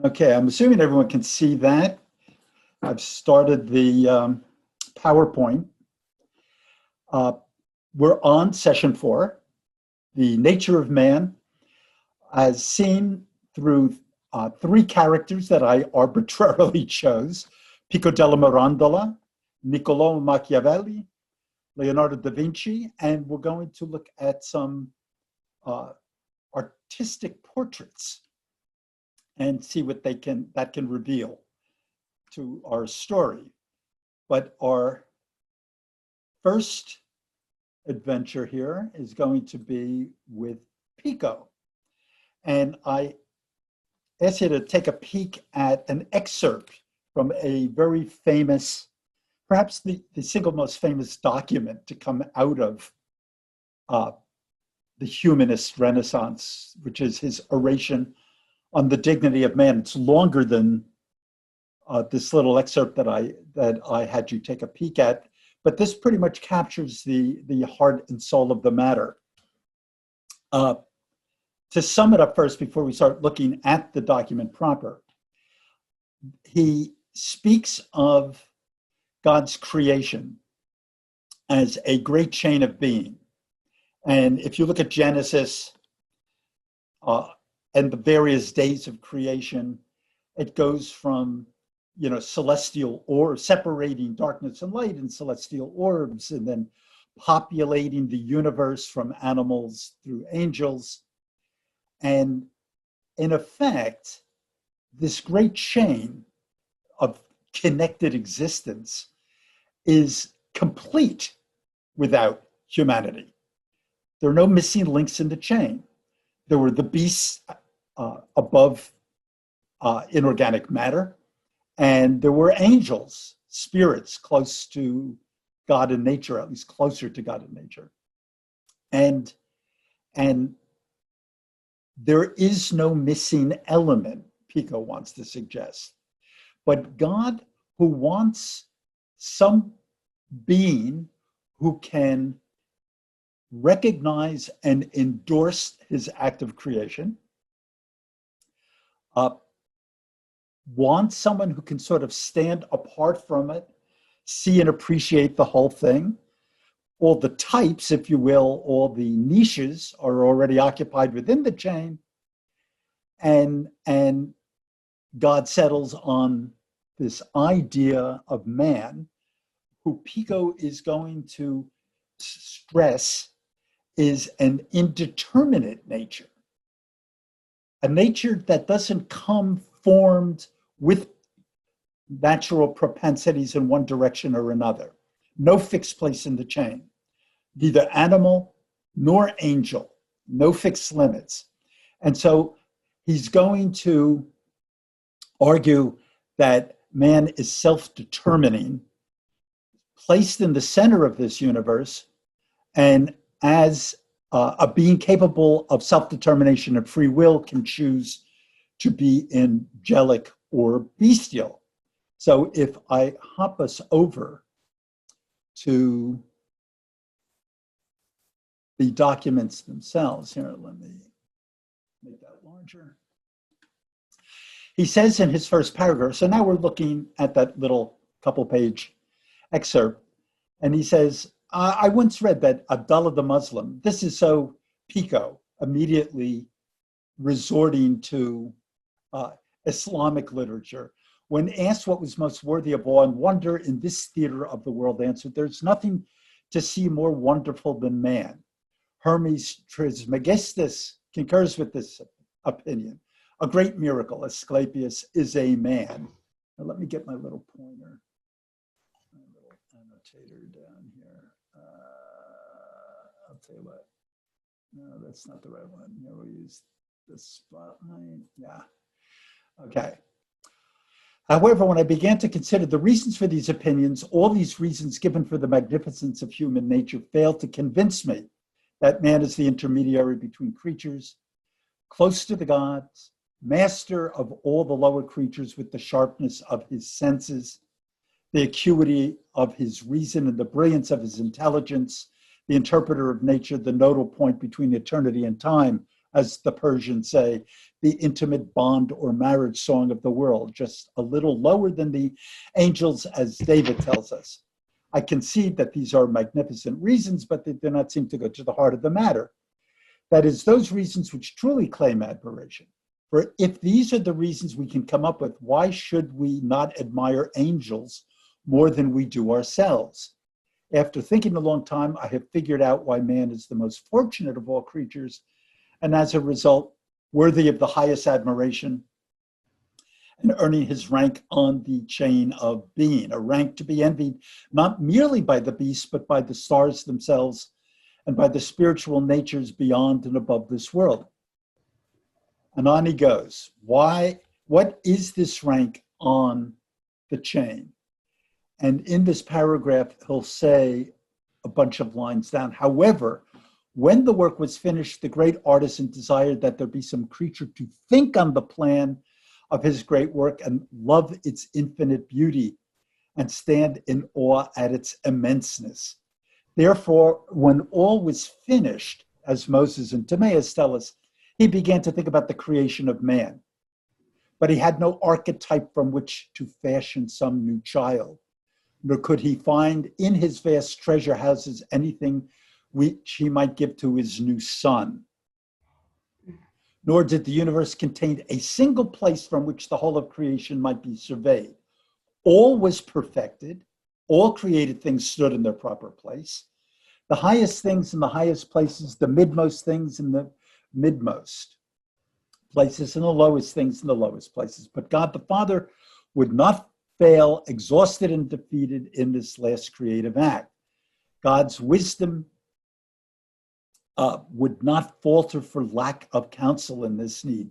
Okay, I'm assuming everyone can see that. I've started the PowerPoint. We're on session 4, the nature of man, as seen through 3 characters that I arbitrarily chose: Pico della Mirandola, Nicolo Machiavelli, Leonardo da Vinci, and we're going to look at some artistic portraits and see what that can reveal to our story. But our first adventure here is going to be with Pico. And I ask you to take a peek at an excerpt from a very famous, perhaps the single most famous document to come out of the humanist Renaissance, which is his Oration on the Dignity of Man. It's longer than this little excerpt that I had you take a peek at, but this pretty much captures the heart and soul of the matter. To sum it up first, before we start looking at the document proper, he speaks of God's creation as a great chain of being. And if you look at Genesis and the various days of creation, it goes from celestial orbs, separating darkness and light in celestial orbs, and then populating the universe from animals through angels. And in effect, this great chain of connected existence is complete without humanity. There are no missing links in the chain. There were the beasts above inorganic matter, and there were angels, spirits close to God and nature, at least closer to God and nature. And there is no missing element, Pico wants to suggest. But God, who wants some being who can recognize and endorse his act of creation, wants someone who can sort of stand apart from it, see and appreciate the whole thing. All the types, if you will, all the niches are already occupied within the chain. And God settles on this idea of man, who Pico is going to stress is an indeterminate nature, a nature that doesn't come formed with natural propensities in one direction or another. No fixed place in the chain, neither animal nor angel, no fixed limits. And so he's going to argue that man is self-determining, placed in the center of this universe, and as a being capable of self-determination and free will, can choose to be angelic or bestial. So if I hop us over to the documents themselves, here, let me make that larger. He says in his first paragraph, so now we're looking at that little couple-page excerpt, and he says, I once read that Abdullah the Muslim, this is so Pico, immediately resorting to Islamic literature, when asked what was most worthy of awe and wonder in this theater of the world, answered, there's nothing to see more wonderful than man. Hermes Trismegistus concurs with this opinion. A great miracle, Asclepius is a man. Now let me get my little pointer, my little annotator down here. I'll tell you what. No, that's not the right one. Here we'll use the spotlight. Yeah. Okay. However, when I began to consider the reasons for these opinions, all these reasons given for the magnificence of human nature failed to convince me that man is the intermediary between creatures, close to the gods, master of all the lower creatures with the sharpness of his senses, the acuity of his reason and the brilliance of his intelligence, the interpreter of nature, the nodal point between eternity and time, as the Persians say, the intimate bond or marriage song of the world, just a little lower than the angels, as David tells us. I concede that these are magnificent reasons, but they do not seem to go to the heart of the matter. That is, those reasons which truly claim admiration. For if these are the reasons we can come up with, why should we not admire angels more than we do ourselves? After thinking a long time, I have figured out why man is the most fortunate of all creatures, and as a result, worthy of the highest admiration and earning his rank on the chain of being, a rank to be envied not merely by the beasts, but by the stars themselves and by the spiritual natures beyond and above this world. And on he goes. What is this rank on the chain? And in this paragraph, he'll say a bunch of lines down. However, when the work was finished, the great artisan desired that there be some creature to think on the plan of his great work and love its infinite beauty and stand in awe at its immenseness. Therefore, when all was finished, as Moses and Timaeus tell us, he began to think about the creation of man. But he had no archetype from which to fashion some new child, nor could he find in his vast treasure houses anything which he might give to his new son. Nor did the universe contain a single place from which the whole of creation might be surveyed. All was perfected, all created things stood in their proper place. The highest things in the highest places, the midmost things in the midmost places, and the lowest things in the lowest places. But God the Father would not fail, exhausted and defeated in this last creative act. God's wisdom would not falter for lack of counsel in this need.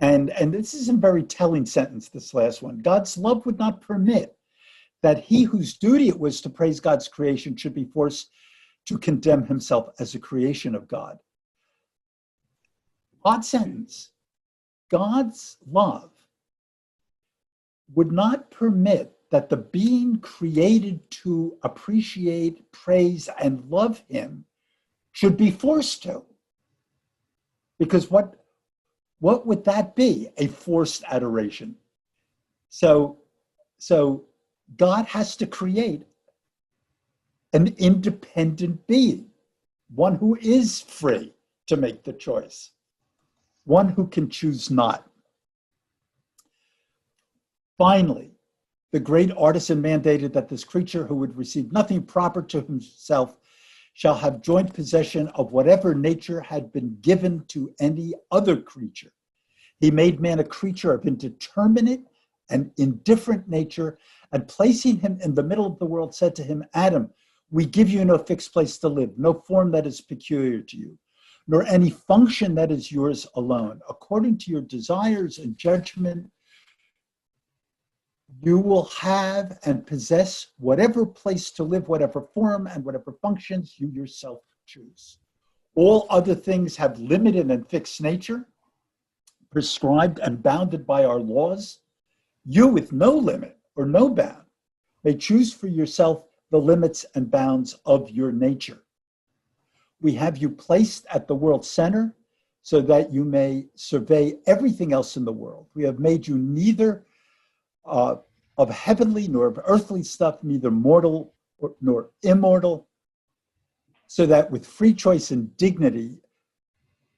And this is a very telling sentence, this last one. God's love would not permit that he whose duty it was to praise God's creation should be forced to condemn himself as a creation of God. Odd sentence. God's love would not permit that the being created to appreciate, praise, and love him should be forced to. Because what would that be? A forced adoration. So God has to create an independent being, one who is free to make the choice, one who can choose not. Finally, the great artisan mandated that this creature who would receive nothing proper to himself shall have joint possession of whatever nature had been given to any other creature. He made man a creature of indeterminate and indifferent nature, and placing him in the middle of the world, said to him, Adam, we give you no fixed place to live, no form that is peculiar to you, nor any function that is yours alone. According to your desires and judgment, you will have and possess whatever place to live, whatever form and whatever functions you yourself choose. All other things have limited and fixed nature, prescribed and bounded by our laws. You, with no limit or no bound, may choose for yourself the limits and bounds of your nature. We have you placed at the world's center so that you may survey everything else in the world. We have made you neither of heavenly nor of earthly stuff, neither mortal nor immortal, so that with free choice and dignity,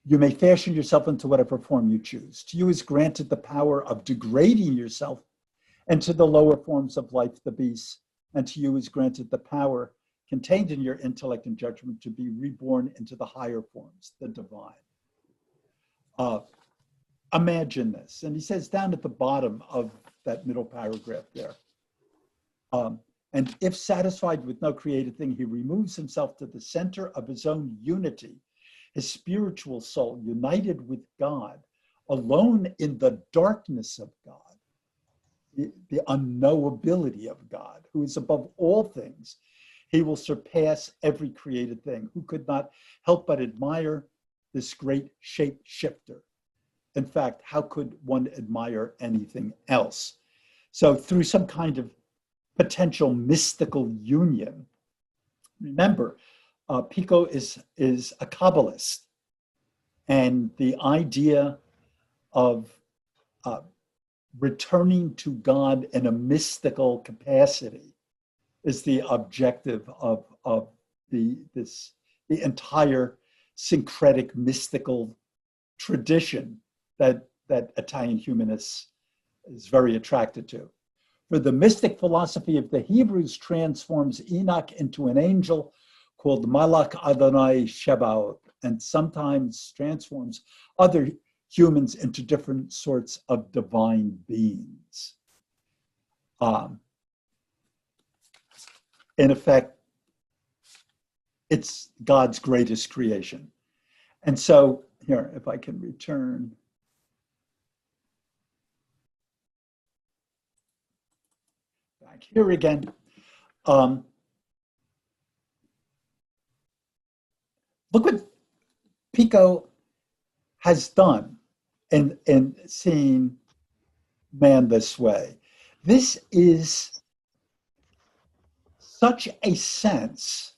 you may fashion yourself into whatever form you choose. To you is granted the power of degrading yourself into the lower forms of life, the beasts, and to you is granted the power contained in your intellect and judgment to be reborn into the higher forms, the divine. Imagine this. And he says down at the bottom of that middle paragraph there, and if satisfied with no created thing, he removes himself to the center of his own unity, his spiritual soul united with God, alone in the darkness of God, the unknowability of God, who is above all things. He will surpass every created thing. Who could not help but admire this great shape shifter? In fact, how could one admire anything else? So through some kind of potential mystical union, remember, Pico is a Kabbalist. And the idea of returning to God in a mystical capacity is the objective of the entire syncretic mystical tradition that Italian humanists is very attracted to. For the mystic philosophy of the Hebrews transforms Enoch into an angel called Malach Adonai Shebaot, and sometimes transforms other humans into different sorts of divine beings. In effect, it's God's greatest creation. And so, here, if I can return. Back here again. Look what Pico has done in seeing man this way. This is such a sense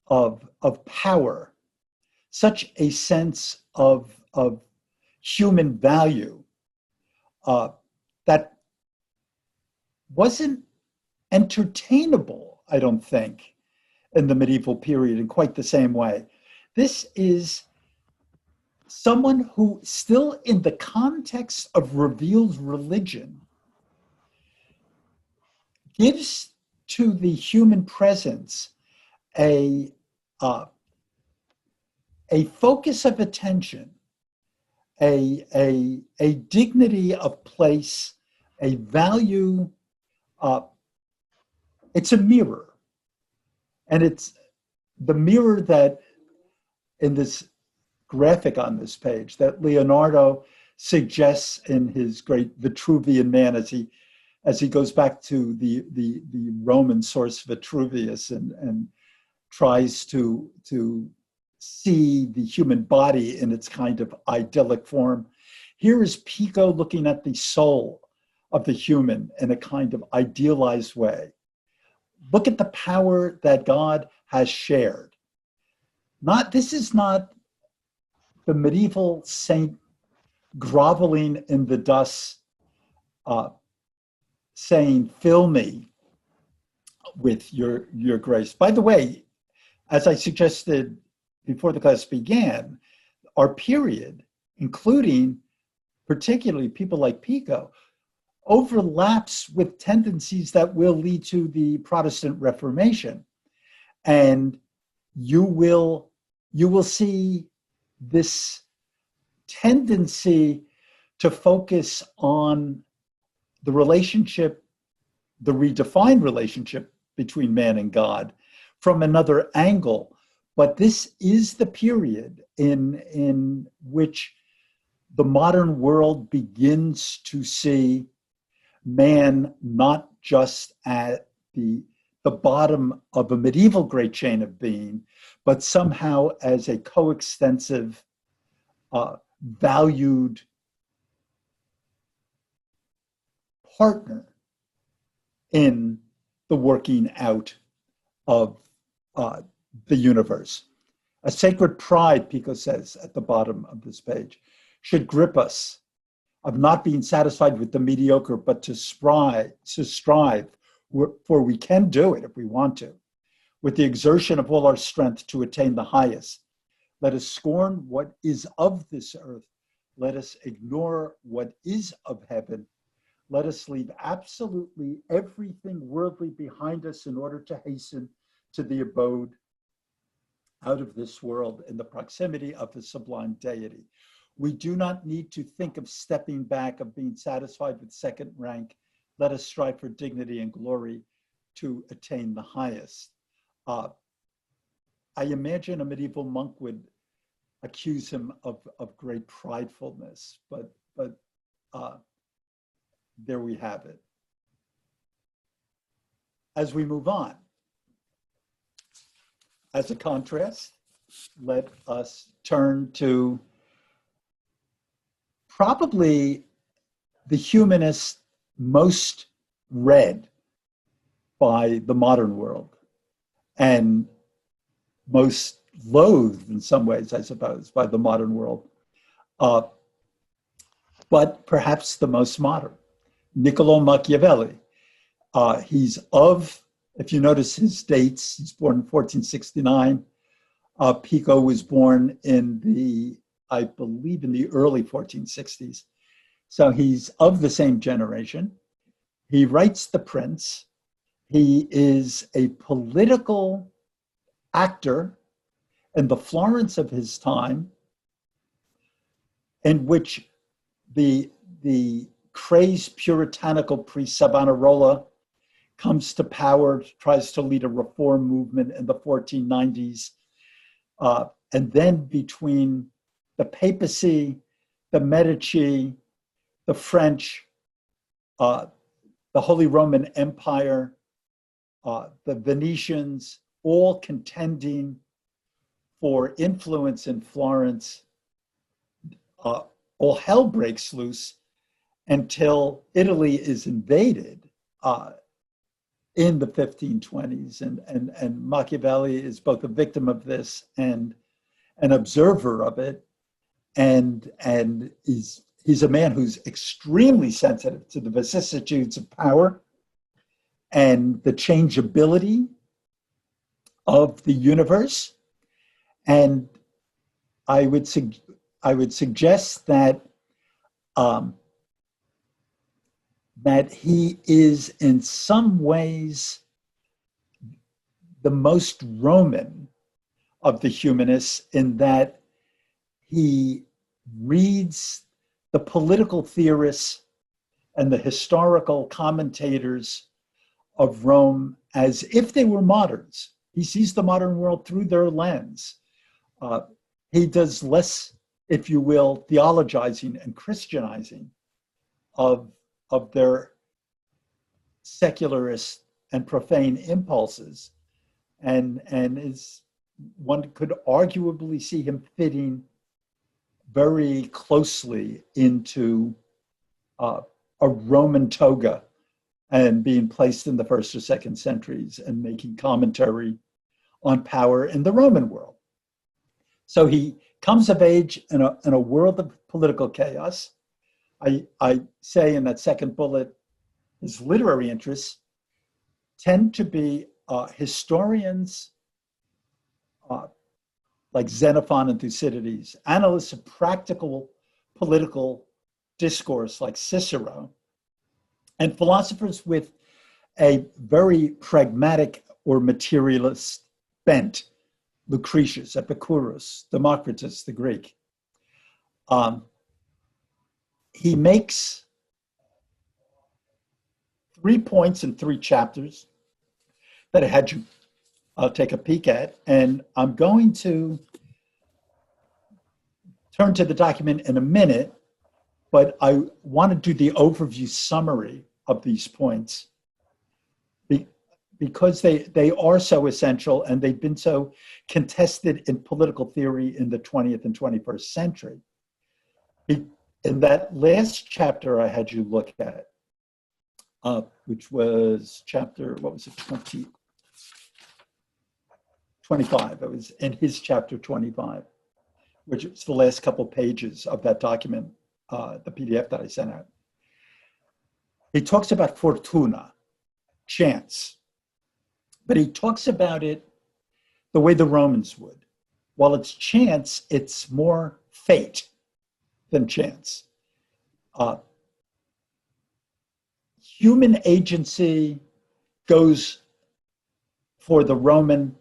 of power, such a sense of human value that wasn't entertainable, I don't think, in the medieval period in quite the same way. This is someone who, still in the context of revealed religion, gives to the human presence a focus of attention, a dignity of place, a value. It's a mirror. And it's the mirror that, in this graphic on this page, that Leonardo suggests in his great Vitruvian Man, as he goes back to the Roman source Vitruvius and tries to see the human body in its kind of idyllic form. Here is Pico looking at the soul of the human in a kind of idealized way. Look at the power that God has shared. This is not the medieval saint groveling in the dust, saying, "Fill me with your grace." By the way, as I suggested before the class began, our period, including particularly people like Pico, overlaps with tendencies that will lead to the Protestant Reformation. And you will see this tendency to focus on the relationship, the redefined relationship between man and God, from another angle. But this is the period in which the modern world begins to see man not just at the bottom of a medieval great chain of being, but somehow as a coextensive, valued partner in the working out of the universe. A sacred pride, Pico says at the bottom of this page, should grip us, of not being satisfied with the mediocre, but to strive, for we can do it if we want to, with the exertion of all our strength to attain the highest. Let us scorn what is of this earth. Let us ignore what is of heaven. Let us leave absolutely everything worldly behind us in order to hasten to the abode out of this world in the proximity of the sublime deity. We do not need to think of stepping back, of being satisfied with second rank. Let us strive for dignity and glory to attain the highest. I imagine a medieval monk would accuse him of great pridefulness, but there we have it. As we move on, as a contrast, let us turn to probably the humanist most read by the modern world and most loathed in some ways, I suppose, by the modern world. But perhaps the most modern, Nicolo Machiavelli. He's of, if you notice his dates, he's born in 1469. Pico was born in the, I believe, in the early 1460s. So he's of the same generation. He writes The Prince. He is a political actor in the Florence of his time, in which the crazed puritanical priest Savonarola comes to power, tries to lead a reform movement in the 1490s. And then between the papacy, the Medici, the French, the Holy Roman Empire, the Venetians, all contending for influence in Florence, all hell breaks loose until Italy is invaded in the 1520s. And Machiavelli is both a victim of this and an observer of it. And he's a man who's extremely sensitive to the vicissitudes of power and the changeability of the universe. And I would suggest that that he is in some ways the most Roman of the humanists, in that he reads the political theorists and the historical commentators of Rome as if they were moderns. He sees the modern world through their lens. He does less, if you will, theologizing and Christianizing of their secularist and profane impulses, and is, one could arguably see him fitting very closely into a Roman toga and being placed in the first or second centuries and making commentary on power in the Roman world. So he comes of age in a world of political chaos. I say in that second bullet, his literary interests tend to be historians like Xenophon and Thucydides, analysts of practical political discourse like Cicero, and philosophers with a very pragmatic or materialist bent, Lucretius, Epicurus, Democritus, the Greek. He makes 3 points in 3 chapters that I had you take a peek at, and I'm going to turn to the document in a minute, but I want to do the overview summary of these points because they are so essential, and they've been so contested in political theory in the 20th and 21st century. In that last chapter I had you look at, which was chapter, what was it, 25. It was in his chapter 25, which is the last couple pages of that document, the PDF that I sent out. He talks about fortuna, chance, but he talks about it the way the Romans would. While it's chance, it's more fate than chance. Human agency goes for the Roman,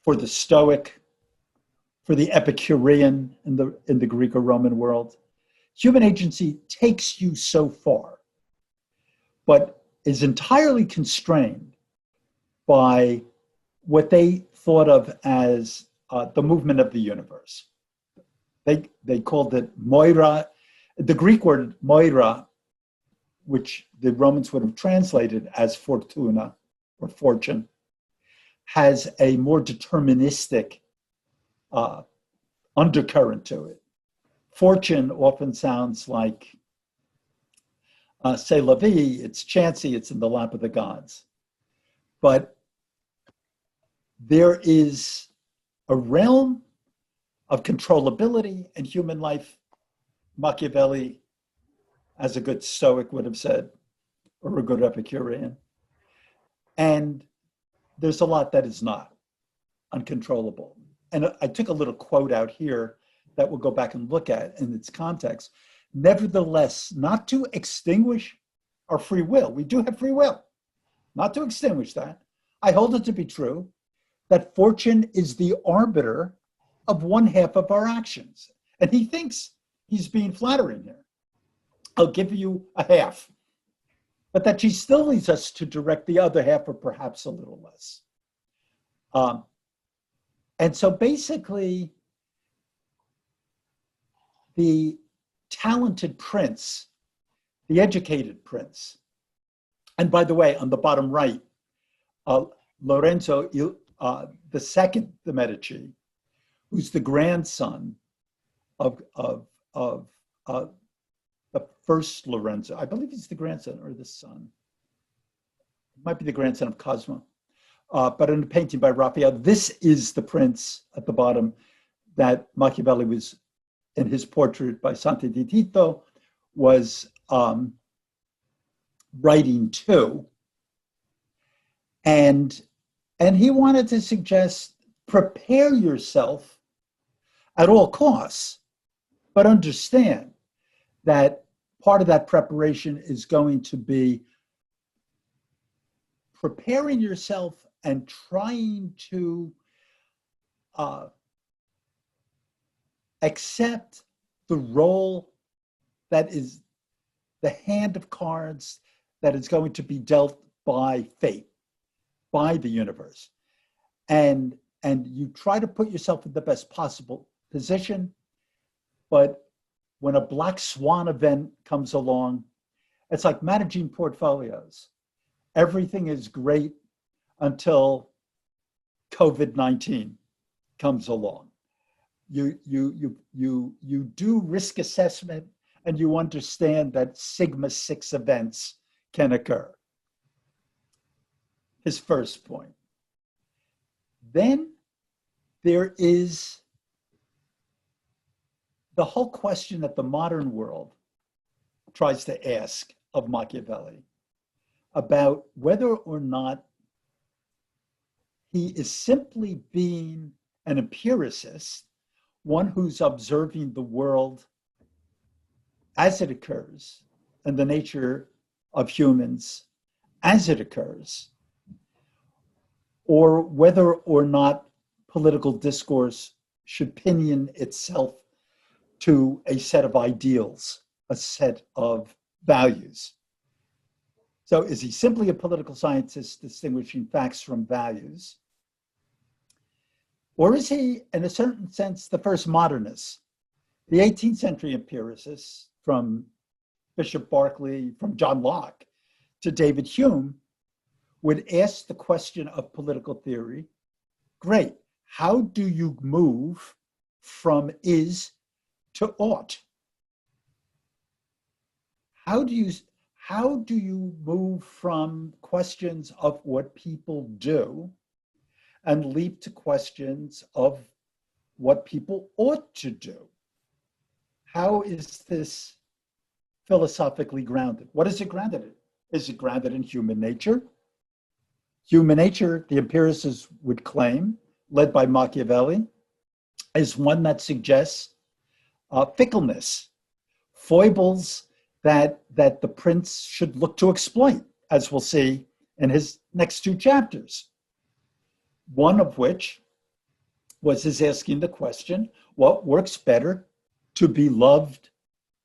for the Stoic, for the Epicurean in the Greek or Roman world. Human agency takes you so far, but is entirely constrained by what they thought of as the movement of the universe. They called it moira. The Greek word moira, which the Romans would have translated as fortuna or fortune, has a more deterministic undercurrent to it. Fortune often sounds like c'est la vie, it's chancy, it's in the lap of the gods. But there is a realm of controllability in human life, Machiavelli, as a good Stoic would have said, or a good Epicurean. And there's a lot that is not uncontrollable. And I took a little quote out here that we'll go back and look at in its context. Nevertheless, not to extinguish our free will. We do have free will, not to extinguish that. I hold it to be true that fortune is the arbiter of one half of our actions. And he thinks he's being flattering here. I'll give you a half, but that she still leads us to direct the other half, or perhaps a little less. And so basically, the talented prince, the educated prince, and by the way, on the bottom right, Lorenzo the second de Medici, who's the grandson of the first Lorenzo. I believe he's the grandson or the son. It might be the grandson of Cosimo. But in a painting by Raphael, this is the prince at the bottom that Machiavelli was, in his portrait by Santi di Tito, was writing to. And he wanted to suggest, prepare yourself at all costs, but understand that part of that preparation is going to be preparing yourself and trying to accept the role that is the hand of cards that is going to be dealt by fate, by the universe. And you try to put yourself in the best possible position, but when a black swan event comes along, it's like managing portfolios. Everything is great until COVID-19 comes along. You do risk assessment and you understand that Sigma 6 events can occur. His first point. Then there is the whole question that the modern world tries to ask of Machiavelli about whether or not he is simply being an empiricist, one who's observing the world as it occurs and the nature of humans as it occurs, or whether or not political discourse should pinion itself to a set of ideals, a set of values. So is he simply a political scientist distinguishing facts from values? Or is he, in a certain sense, the first modernist? The 18th century empiricists, from Bishop Berkeley, from John Locke to David Hume, would ask the question of political theory, great, how do you move from is to ought? How do you move from questions of what people do and leap to questions of what people ought to do? How is this philosophically grounded? What is it grounded in? Is it grounded in human nature? Human nature, the empiricists would claim, led by Machiavelli, is one that suggests fickleness, foibles that the prince should look to exploit, as we'll see in his next two chapters. One of which was his asking the question, what works better, to be loved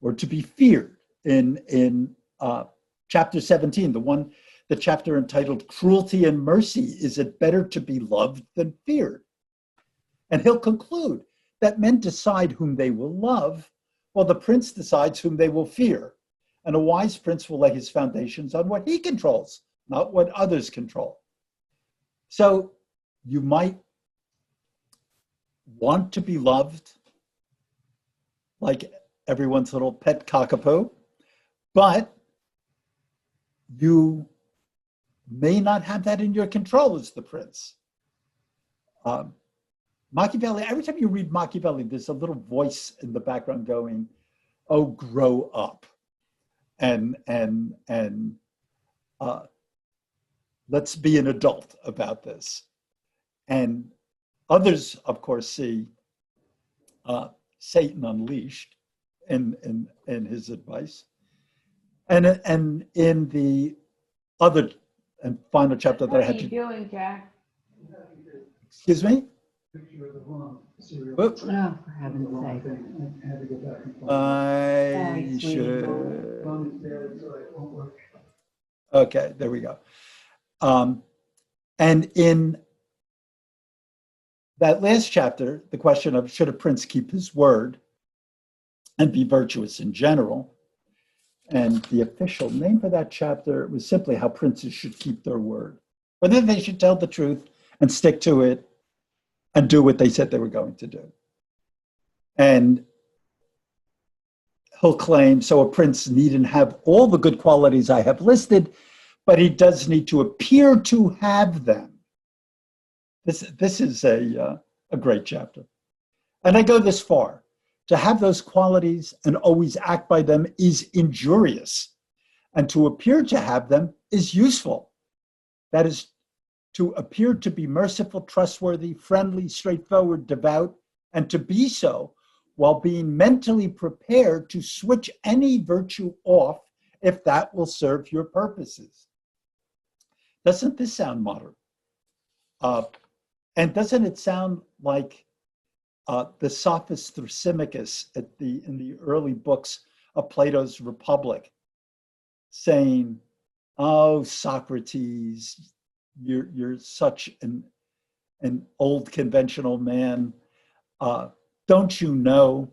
or to be feared? In chapter 17, the chapter entitled Cruelty and Mercy, is it better to be loved than feared? And he'll conclude that men decide whom they will love, while the prince decides whom they will fear. And a wise prince will lay his foundations on what he controls, not what others control. So you might want to be loved, like everyone's little pet cockapoo, but you may not have that in your control as the prince. Um, Machiavelli, every time you read Machiavelli, there's a little voice in the background going, oh, grow up. And let's be an adult about this. And others, of course, see Satan unleashed in his advice. And in the other and final chapter that I had to... What are you doing, Jack? Excuse me? Oh, for heaven's sake. I should... Okay, there we go. And in that last chapter, the question of should a prince keep his word and be virtuous in general, and the official name for that chapter was simply how princes should keep their word. Whether they should tell the truth and stick to it and do what they said they were going to do. And he'll claim, so a prince needn't have all the good qualities I have listed, but he does need to appear to have them. This is a great chapter. And I go this far. To have those qualities and always act by them is injurious. And to appear to have them is useful. That is, to appear to be merciful, trustworthy, friendly, straightforward, devout, and to be so while being mentally prepared to switch any virtue off if that will serve your purposes. Doesn't this sound modern? And doesn't it sound like the sophist Thrasymachus in the early books of Plato's Republic, saying, "Oh, Socrates, you're such an old conventional man. Don't you know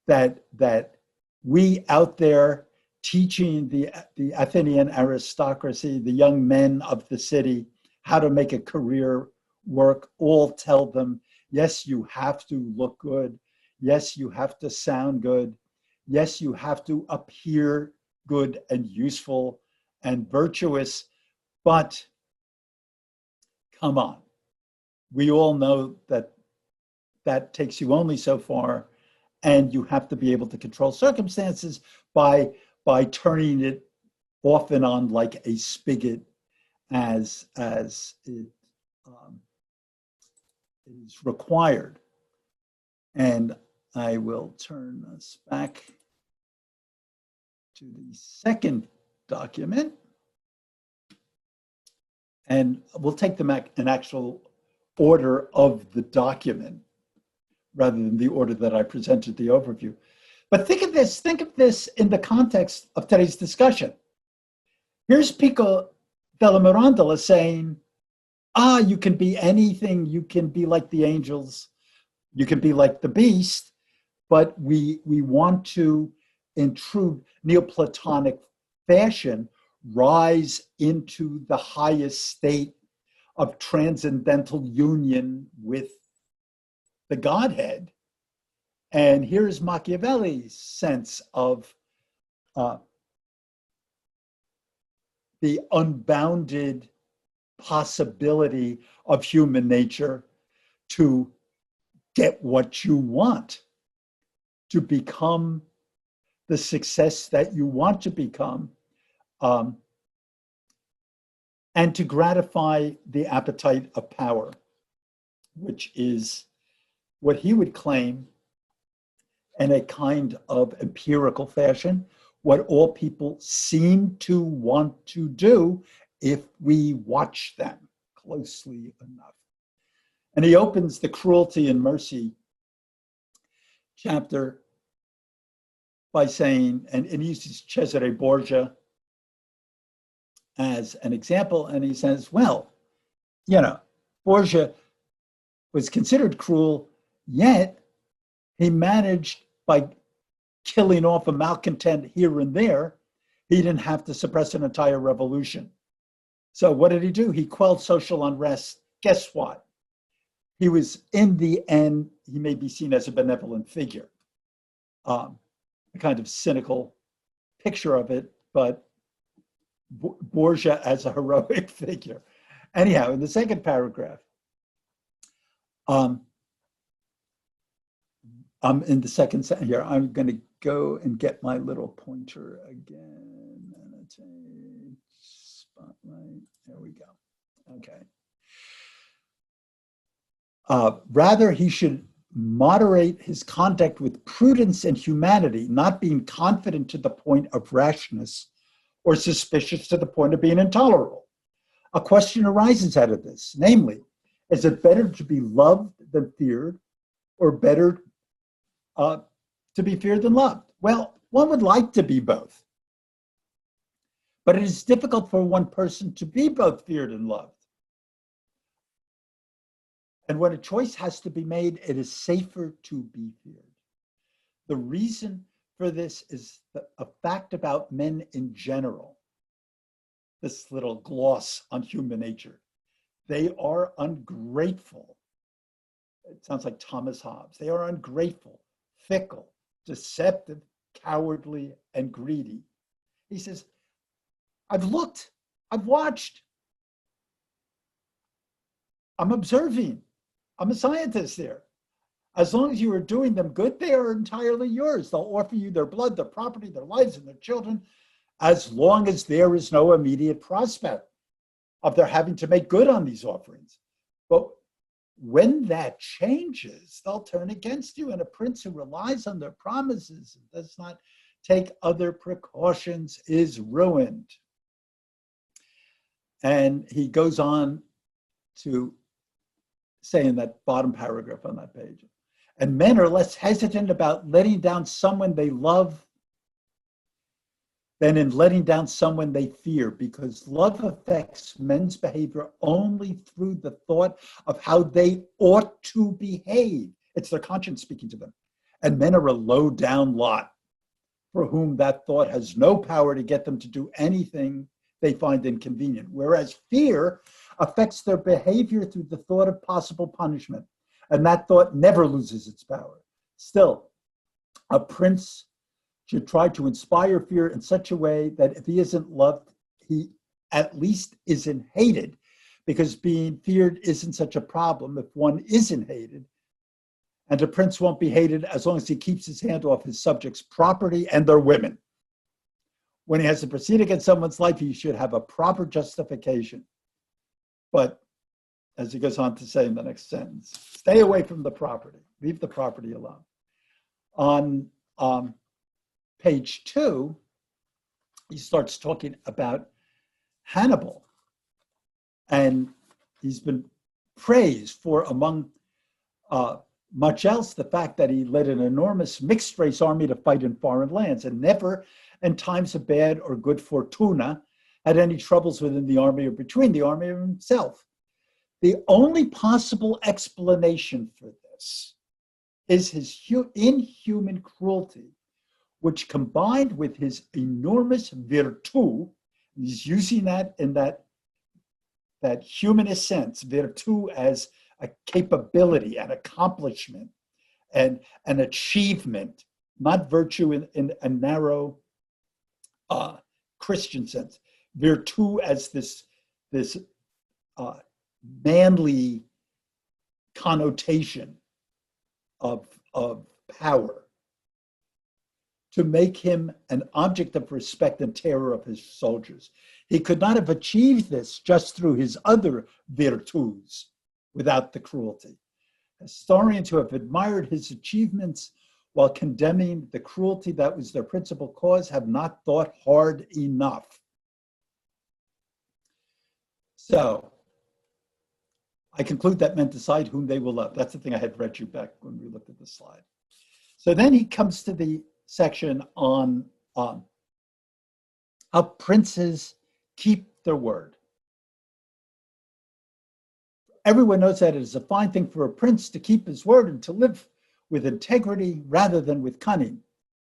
that we out there teaching the Athenian aristocracy, the young men of the city, how to make a career work, all tell them, yes, you have to look good. Yes, you have to sound good. Yes, you have to appear good and useful and virtuous. But come on, we all know that that takes you only so far, and you have to be able to control circumstances by turning it off and on like a spigot as it is required." And I will turn us back to the second document. And we'll take them in actual order of the document rather than the order that I presented the overview. But think of this in the context of today's discussion. Here's Pico della Mirandola saying, you can be anything, you can be like the angels, you can be like the beast, but we want to, in true Neoplatonic fashion, rise into the highest state of transcendental union with the Godhead. And here's Machiavelli's sense of the unbounded possibility of human nature to get what you want, to become the success that you want to become, and to gratify the appetite of power, which is what he would claim in a kind of empirical fashion, what all people seem to want to do if we watch them closely enough. And he opens the Cruelty and Mercy chapter by saying, and he uses Cesare Borgia as an example, and he says, well, Borgia was considered cruel, yet he managed, by killing off a malcontent here and there, he didn't have to suppress an entire revolution. So what did he do? He quelled social unrest. Guess what? He was, in the end, he may be seen as a benevolent figure. A kind of cynical picture of it, but Borgia as a heroic figure. Anyhow, in the second paragraph, I'm in the second sentence here. I'm going to go and get my little pointer again. Annotate, spotlight. There we go. Okay. Rather, he should moderate his conduct with prudence and humanity, not being confident to the point of rashness or suspicious to the point of being intolerable. A question arises out of this, namely, is it better to be loved than feared, or better to be feared than loved? Well, one would like to be both, but it is difficult for one person to be both feared and loved. And when a choice has to be made, it is safer to be feared. The reason for this is a fact about men in general. This little gloss on human nature. They are ungrateful. It sounds like Thomas Hobbes. They are ungrateful, fickle, deceptive, cowardly, and greedy. He says, I've looked, I've watched, I'm observing, I'm a scientist there. As long as you are doing them good, they are entirely yours. They'll offer you their blood, their property, their lives, and their children, as long as there is no immediate prospect of their having to make good on these offerings. But when that changes, they'll turn against you. And a prince who relies on their promises and does not take other precautions is ruined. And he goes on to say in that bottom paragraph on that page, and men are less hesitant about letting down someone they love than in letting down someone they fear, because love affects men's behavior only through the thought of how they ought to behave. It's their conscience speaking to them. And men are a low down lot for whom that thought has no power to get them to do anything they find inconvenient, whereas fear affects their behavior through the thought of possible punishment, and that thought never loses its power. Still, a prince should try to inspire fear in such a way that if he isn't loved, he at least isn't hated, because being feared isn't such a problem if one isn't hated. And a prince won't be hated as long as he keeps his hand off his subjects' property and their women. When he has to proceed against someone's life, he should have a proper justification. But as he goes on to say in the next sentence, stay away from the property, leave the property alone. On page 2, he starts talking about Hannibal. And he's been praised for, among much else, the fact that he led an enormous mixed race army to fight in foreign lands, and never in times of bad or good fortuna had any troubles within the army or between the army and himself. The only possible explanation for this is his inhuman cruelty, which combined with his enormous virtu, he's using that in that humanist sense, virtu as a capability, an accomplishment, and an achievement, not virtue in a narrow Christian sense. Virtu as this manly connotation of power, to make him an object of respect and terror of his soldiers. He could not have achieved this just through his other virtues without the cruelty. Historians who have admired his achievements while condemning the cruelty that was their principal cause have not thought hard enough. So I conclude that men decide whom they will love. That's the thing I had read you back when we looked at the slide. So then he comes to the section on how princes keep their word. Everyone knows that it is a fine thing for a prince to keep his word and to live with integrity rather than with cunning.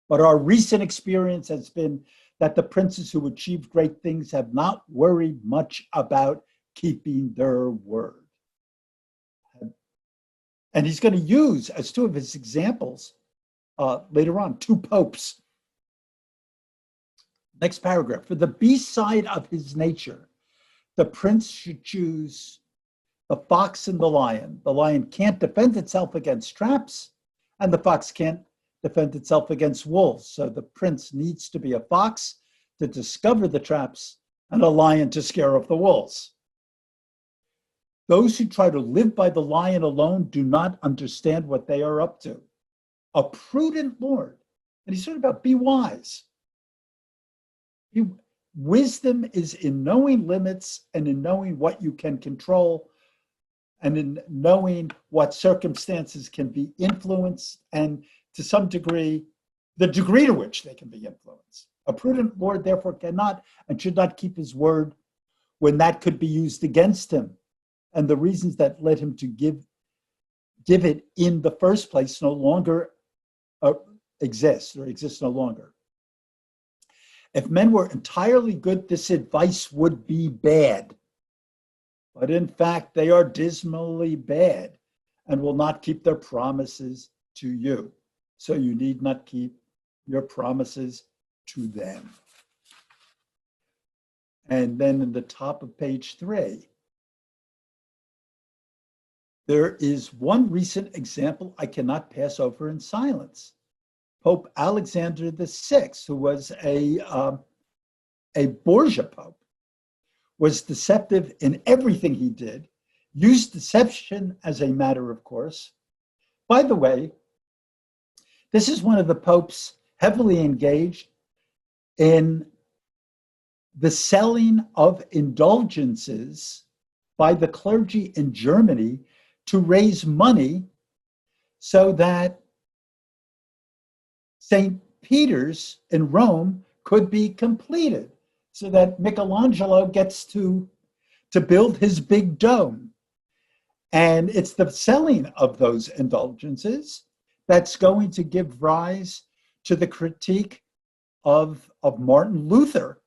But our recent experience has been that the princes who achieve great things have not worried much about keeping their word. And he's going to use, as two of his examples, later on, 2 popes. Next paragraph. For the B side of his nature, the prince should choose the fox and the lion. The lion can't defend itself against traps, and the fox can't defend itself against wolves. So the prince needs to be a fox to discover the traps and a lion to scare off the wolves. Those who try to live by the lion alone do not understand what they are up to. A prudent lord, and he's talking about be wise. Wisdom is in knowing limits and in knowing what you can control and in knowing what circumstances can be influenced and to some degree, the degree to which they can be influenced. A prudent lord therefore cannot and should not keep his word when that could be used against him. And the reasons that led him to give it in the first place no longer exist no longer. If men were entirely good, this advice would be bad. But in fact, they are dismally bad and will not keep their promises to you. So you need not keep your promises to them. And then in the top of page 3, there is one recent example I cannot pass over in silence. Pope Alexander VI, who was a Borgia pope, was deceptive in everything he did, used deception as a matter of course. By the way, this is one of the popes heavily engaged in the selling of indulgences by the clergy in Germany to raise money so that St. Peter's in Rome could be completed, so that Michelangelo gets to build his big dome. And it's the selling of those indulgences that's going to give rise to the critique of Martin Luther,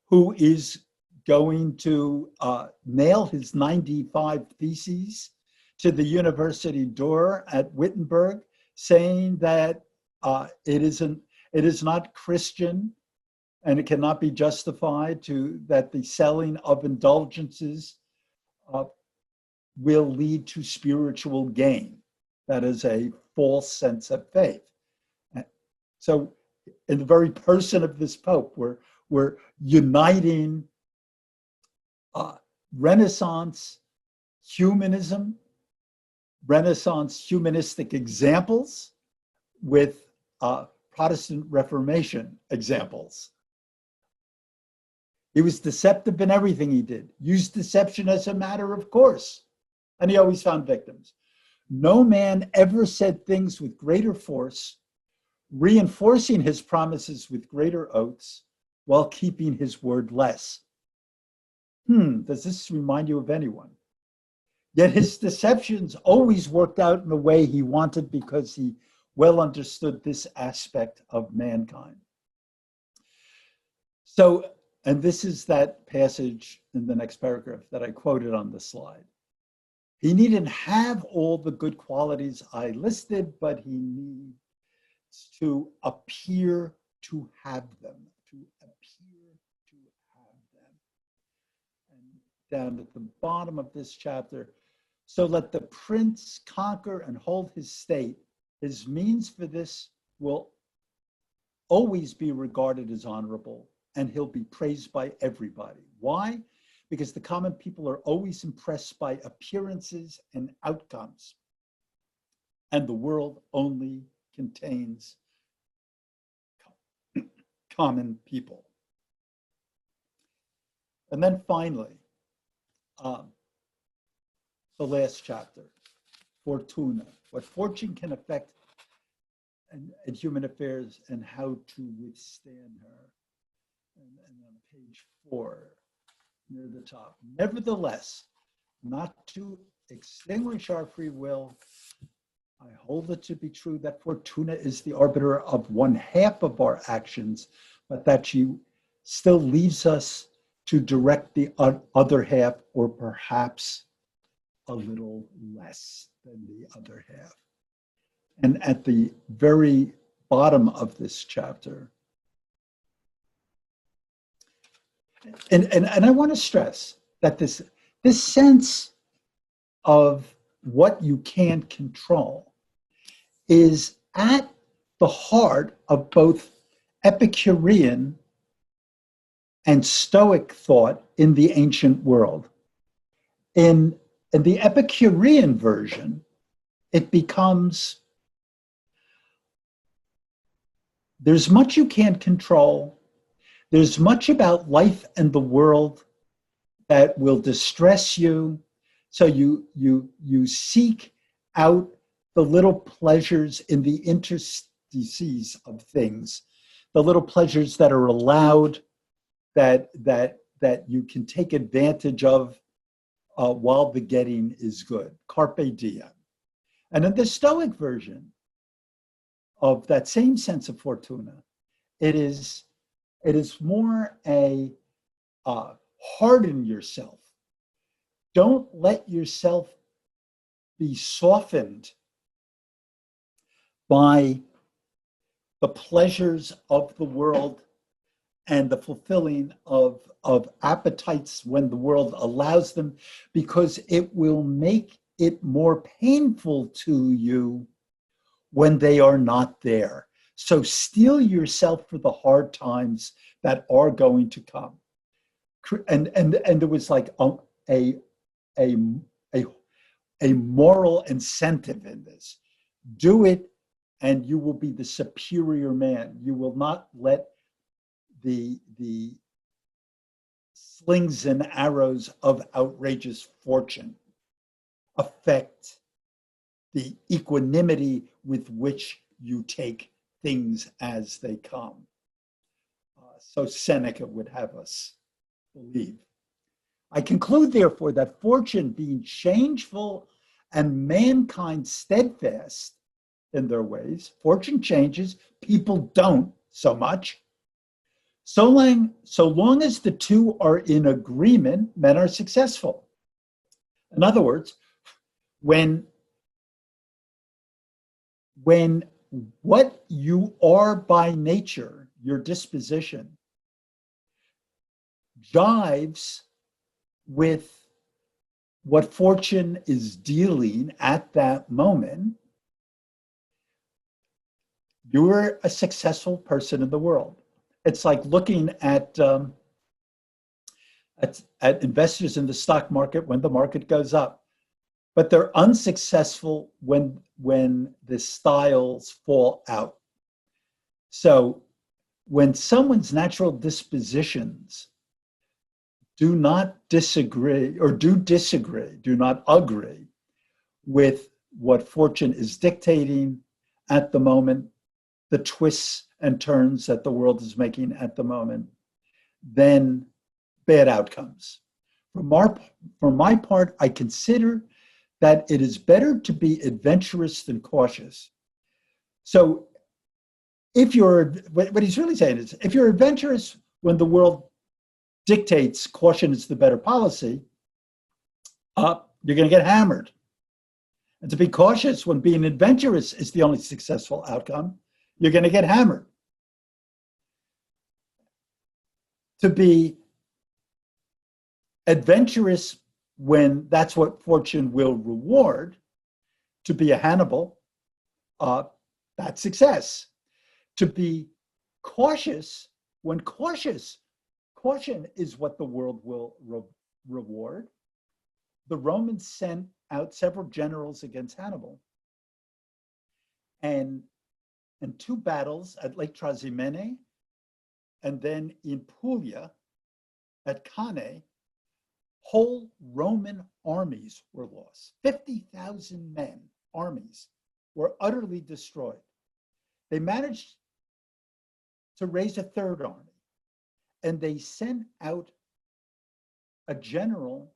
who is going to nail his 95 theses to the university door at Wittenberg, saying that it is not Christian and it cannot be justified that the selling of indulgences will lead to spiritual gain. That is a false sense of faith. So in the very person of this Pope, we're uniting Renaissance humanism, Renaissance humanistic examples with Protestant Reformation examples. He was deceptive in everything he did, used deception as a matter of course, and he always found victims. No man ever said things with greater force, reinforcing his promises with greater oaths, while keeping his word less. Does this remind you of anyone? Yet his deceptions always worked out in the way he wanted because he well understood this aspect of mankind. So, and this is that passage in the next paragraph that I quoted on the slide. He needn't have all the good qualities I listed, but he needs to appear to have them, to appear to have them. And down at the bottom of this chapter, so let the prince conquer and hold his state. His means for this will always be regarded as honorable, and he'll be praised by everybody. Why? Because the common people are always impressed by appearances and outcomes, and the world only contains common people. And then finally, the last chapter, Fortuna, what fortune can affect in human affairs and how to withstand her. And on page 4, near the top. Nevertheless, not to extinguish our free will, I hold it to be true that Fortuna is the arbiter of one half of our actions, but that she still leaves us to direct the other half, or perhaps a little less than the other half. And at the very bottom of this chapter, and I want to stress that this this sense of what you can't control is at the heart of both Epicurean and Stoic thought in the ancient world. In the Epicurean version, it becomes there's much you can't control. There's much about life and the world that will distress you. So you seek out the little pleasures in the interstices of things, the little pleasures that are allowed, that you can take advantage of while the getting is good. Carpe diem. And in the Stoic version of that same sense of fortuna, it is more a harden yourself. Don't let yourself be softened by the pleasures of the world and the fulfilling of appetites when the world allows them, because it will make it more painful to you when they are not there. So steel yourself for the hard times that are going to come. And there was like a moral incentive in this. Do it and you will be the superior man. You will not let the slings and arrows of outrageous fortune affect the equanimity with which you take things as they come. So Seneca would have us believe. I conclude, therefore, that fortune being changeful and mankind steadfast in their ways, fortune changes, people don't so much. So long as the two are in agreement, men are successful. In other words, when what you are by nature, your disposition, jives with what fortune is dealing at that moment, you're a successful person in the world. It's like looking at investors in the stock market when the market goes up, but they're unsuccessful when the styles fall out. So when someone's natural dispositions do not disagree, do not agree with what fortune is dictating at the moment, the twists and turns that the world is making at the moment, then bad outcomes. For my part, I consider that it is better to be adventurous than cautious. So what he's really saying is, if you're adventurous when the world dictates caution is the better policy, you're going to get hammered. And to be cautious when being adventurous is the only successful outcome, you're going to get hammered. To be adventurous when that's what fortune will reward, to be a Hannibal, that's success. To be cautious when caution is what the world will reward. The Romans sent out several generals against Hannibal. And in two battles at Lake Trasimene, and then in Puglia at Cannae, whole Roman armies were lost. 50,000 men, armies, were utterly destroyed. They managed to raise a third army, and they sent out a general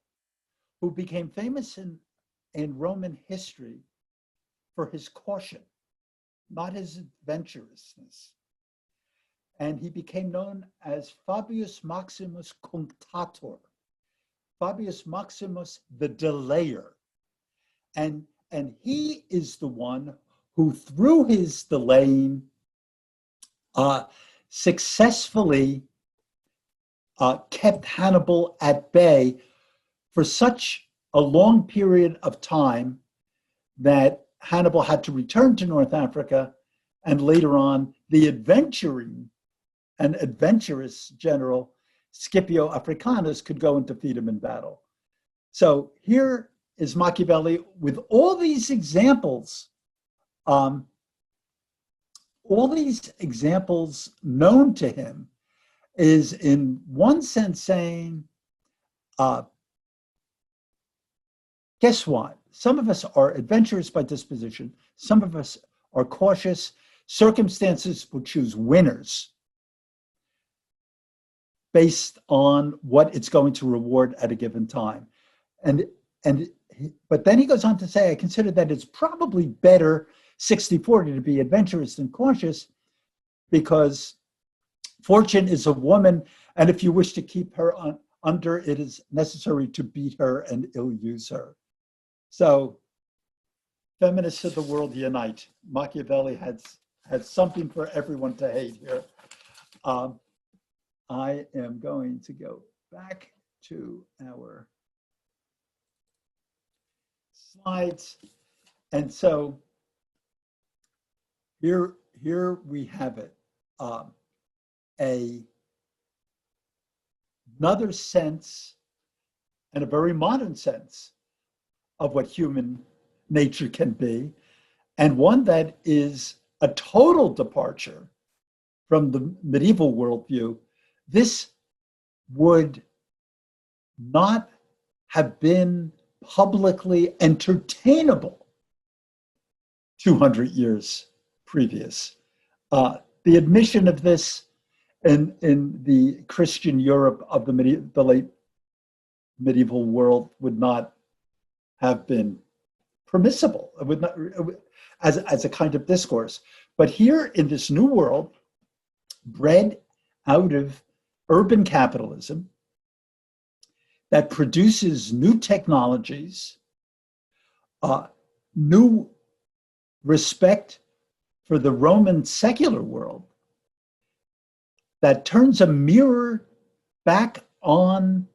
who became famous in Roman history for his caution, not his adventurousness. And he became known as Fabius Maximus Cunctator, Fabius Maximus the delayer. And he is the one who, through his delaying, successfully kept Hannibal at bay for such a long period of time that Hannibal had to return to North Africa, and later on, the adventuring and adventurous general Scipio Africanus could go and defeat him in battle. So here is Machiavelli with all these examples known to him, is in one sense saying, guess what? Some of us are adventurous by disposition. Some of us are cautious. Circumstances will choose winners based on what it's going to reward at a given time. But then he goes on to say, I consider that it's probably better 60-40 to be adventurous than cautious, because fortune is a woman, and if you wish to keep her under, it is necessary to beat her and ill-use her. So feminists of the world unite. Machiavelli had something for everyone to hate here. I am going to go back to our slides. And so here we have it. Another sense, and a very modern sense, of what human nature can be, and one that is a total departure from the medieval worldview. This would not have been publicly entertainable 200 years previous. The admission of this in the Christian Europe of the late medieval world would not have been permissible. It would not, as a kind of discourse. But here in this new world, bred out of urban capitalism that produces new technologies, new respect for the Roman secular world, that turns a mirror back on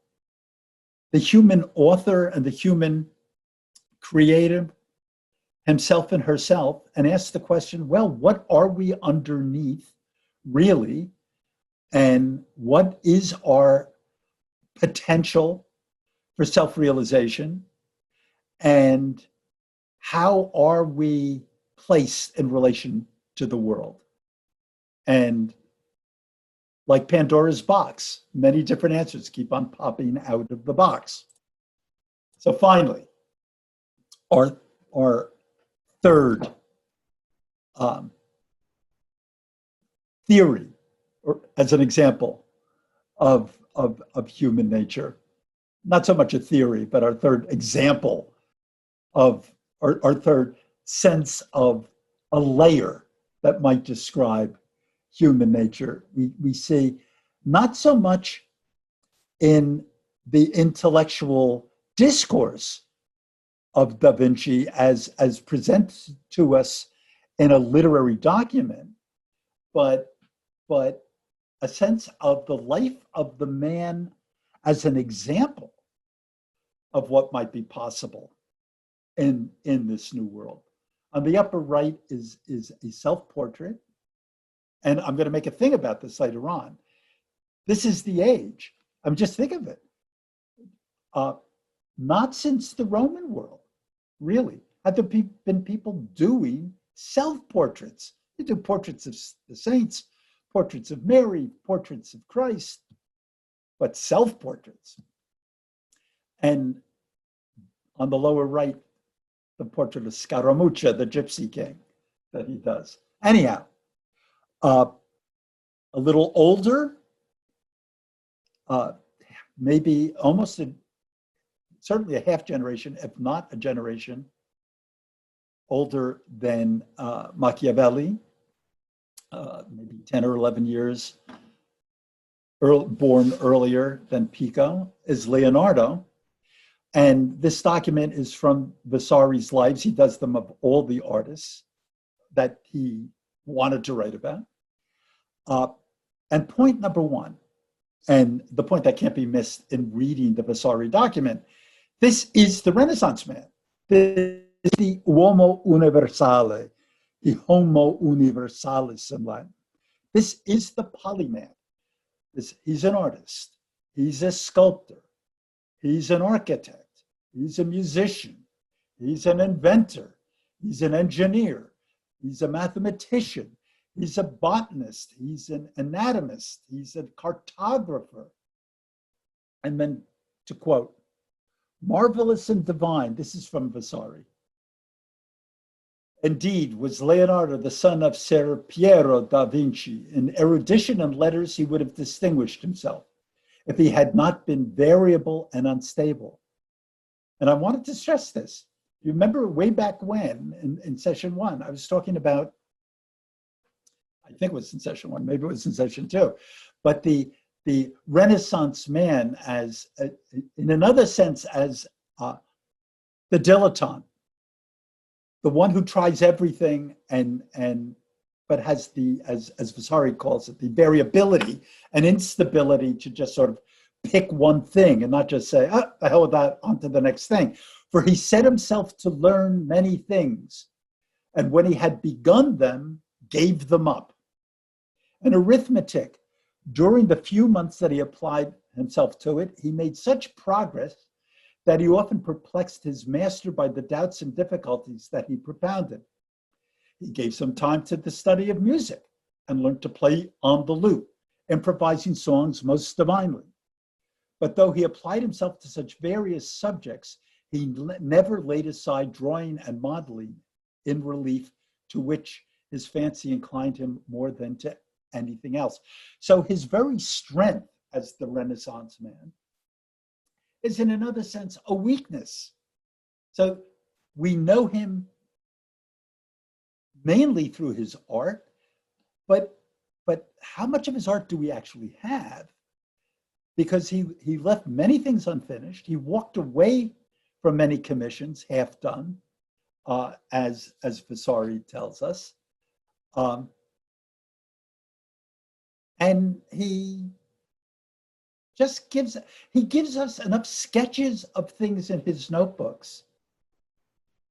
the human author and the human creative, himself and herself, and asks the question, well, what are we underneath really? And what is our potential for self-realization? And how are we placed in relation to the world? And like Pandora's box, many different answers keep on popping out of the box. So finally, our third theory, or as an example of human nature, not so much a theory, but our third example of our third sense of a layer that might describe human nature. We see not so much in the intellectual discourse of Da Vinci as presented to us in a literary document, but a sense of the life of the man as an example of what might be possible in this new world. On the upper right is a self-portrait, and I'm going to make a thing about this later on. This is the age. I mean, just think of it. Not since the Roman world, really, have there been people doing self-portraits. They do portraits of the saints, portraits of Mary, portraits of Christ, but self-portraits. And on the lower right, the portrait of Scaramuccia, the Gypsy King, that he does. Anyhow, a little older, maybe almost certainly a half generation, if not a generation, older than Machiavelli, maybe 10 or 11 years born earlier than Pico, is Leonardo. And this document is from Vasari's lives. He does them of all the artists that he wanted to write about. And point number one, and the point that can't be missed in reading the Vasari document, This is the Renaissance man. This is the uomo universale, the homo universalis in Latin. This is the polymath. He's an artist. He's a sculptor. He's an architect. He's a musician. He's an inventor. He's an engineer. He's a mathematician. He's a botanist. He's an anatomist. He's a cartographer. And then to quote, marvelous and divine, this is from Vasari. Indeed, was Leonardo the son of Ser Piero da Vinci. In erudition and letters, he would have distinguished himself if he had not been variable and unstable. And I wanted to stress this. You remember way back when, in session 1, I was talking about, I think it was in session 1, maybe it was in session 2, but the Renaissance man as, in another sense, as the dilettante, the one who tries everything but has the, as Vasari calls it, the variability and instability to just sort of pick one thing and not just say, oh, the hell with that, on to the next thing. For he set himself to learn many things, and when he had begun them, gave them up. And arithmetic, during the few months that he applied himself to it, he made such progress that he often perplexed his master by the doubts and difficulties that he propounded. He gave some time to the study of music and learned to play on the lute, improvising songs most divinely. But though he applied himself to such various subjects, he never laid aside drawing and modeling in relief, to which his fancy inclined him more than to anything else. So his very strength as the Renaissance man is in another sense a weakness. So we know him mainly through his art, but how much of his art do we actually have? Because he left many things unfinished. He walked away from many commissions, half done, as Vasari tells us. And he just gives us enough sketches of things in his notebooks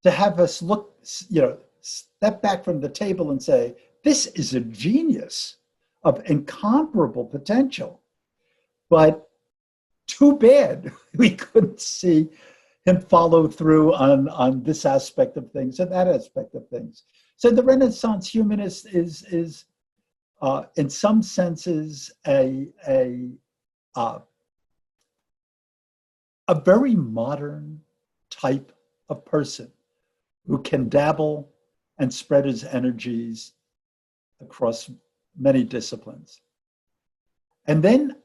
to have us look, step back from the table and say, this is a genius of incomparable potential. But too bad we couldn't see him follow through on this aspect of things and that aspect of things. So the Renaissance humanist is in some senses a very modern type of person who can dabble and spread his energies across many disciplines. And then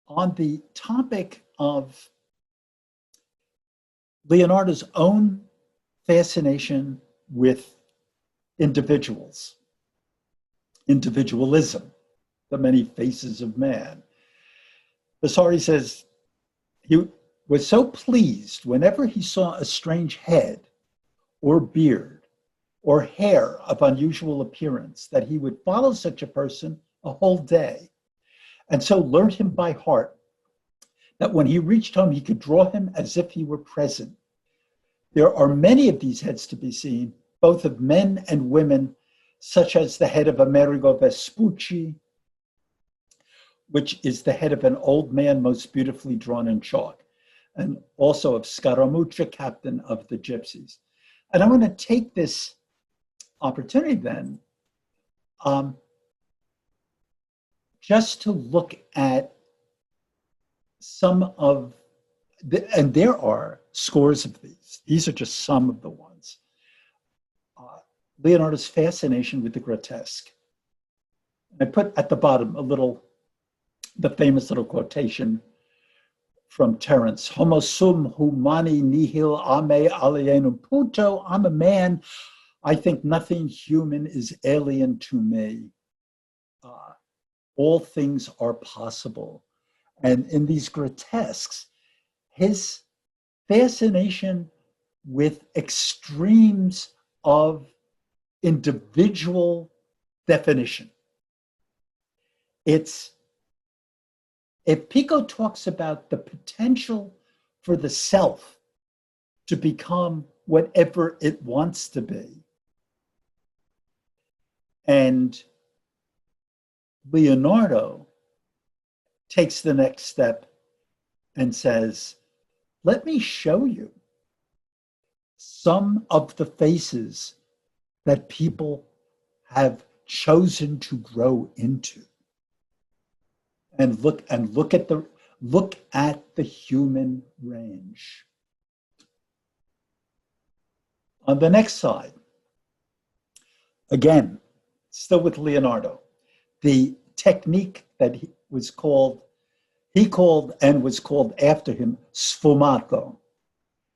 on the topic of Leonardo's own fascination with individuals, individualism, the many faces of man, Vasari says he was so pleased whenever he saw a strange head or beard or hair of unusual appearance that he would follow such a person a whole day, and so learned him by heart, that when he reached home, he could draw him as if he were present. There are many of these heads to be seen, both of men and women, such as the head of Amerigo Vespucci, which is the head of an old man most beautifully drawn in chalk, and also of Scaramuccia, captain of the gypsies. And I want to take this opportunity then just to look at some of and there are scores of these. These are just some of the ones. Leonardo's fascination with the grotesque. I put at the bottom the famous little quotation from Terence, homo sum humani nihil ame alienum punto. I'm a man, I think nothing human is alien to me. All things are possible. And in these grotesques, his fascination with extremes of individual definition. If Pico talks about the potential for the self to become whatever it wants to be. And Leonardo takes the next step and says, let me show you some of the faces that people have chosen to grow into. And look at the human range. On the next slide, again, still with Leonardo, the technique that he called and was called after him sfumato,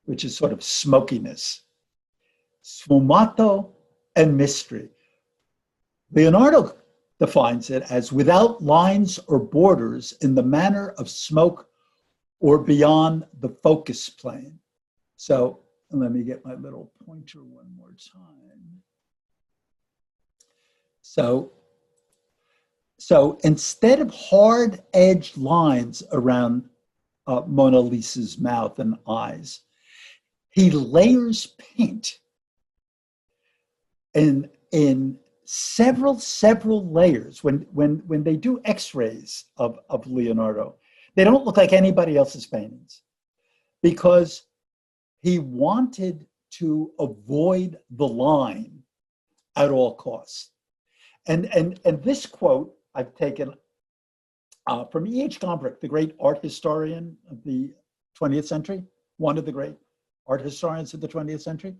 which is sort of smokiness. Sfumato and mystery. Leonardo defines it as without lines or borders in the manner of smoke or beyond the focus plane. So let me get my little pointer one more time. So instead of hard-edged lines around Mona Lisa's mouth and eyes, he layers paint in several layers. When they do X-rays of Leonardo, they don't look like anybody else's paintings because he wanted to avoid the line at all costs. And this quote I've taken from E.H. Gombrich, the great art historian of the 20th century, one of the great art historians of the 20th century.